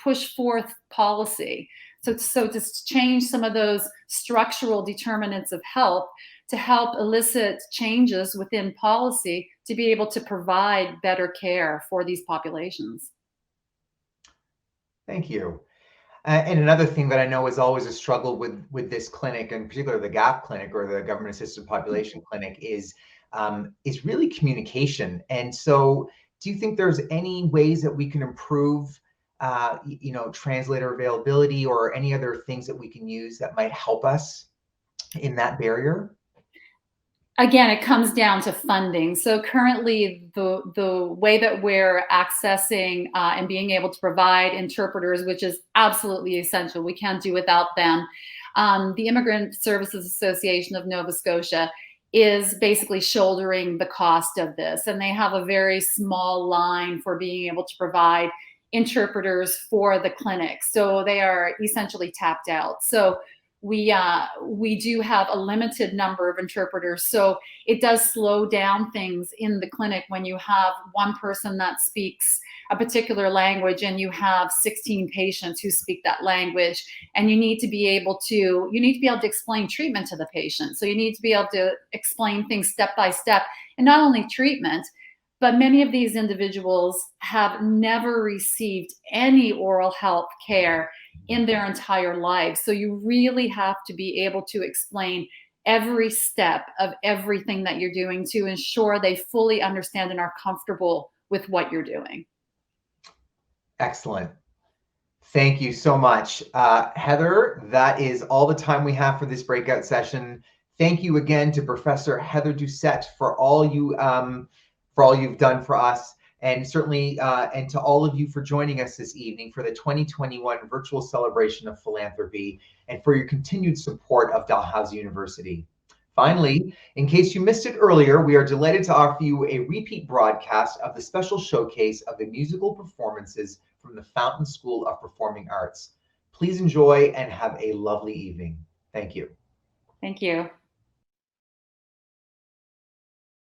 push forth policy. So to change some of those structural determinants of health to help elicit changes within policy to be able to provide better care for these populations. Thank you. And another thing that I know is always a struggle with this clinic, and particularly the GAP clinic or the government assisted population clinic, is really communication. And so do you think there's any ways that we can improve translator availability or any other things that we can use that might help us in that barrier? Again, it comes down to funding. So currently, the way that we're accessing and being able to provide interpreters, which is absolutely essential, we can't do without them. The Immigrant Services Association of Nova Scotia is basically shouldering the cost of this, and they have a very small line for being able to provide interpreters for the clinic. So they are essentially tapped out. So we do have a limited number of interpreters. So it does slow down things in the clinic when you have one person that speaks a particular language and you have 16 patients who speak that language, and you need to be able to explain treatment to the patient. So you need to be able to explain things step by step, and not only treatment, but many of these individuals have never received any oral health care in their entire lives. So you really have to be able to explain every step of everything that you're doing to ensure they fully understand and are comfortable with what you're doing. Excellent. Thank you so much. Heather, that is all the time we have for this breakout session. Thank you again to Professor Heather Doucette for all you've done for us. And certainly, and to all of you for joining us this evening for the 2021 Virtual Celebration of Philanthropy, and for your continued support of Dalhousie University. Finally, in case you missed it earlier, we are delighted to offer you a repeat broadcast of the special showcase of the musical performances from the Fountain School of Performing Arts. Please enjoy and have a lovely evening. Thank you. Thank you.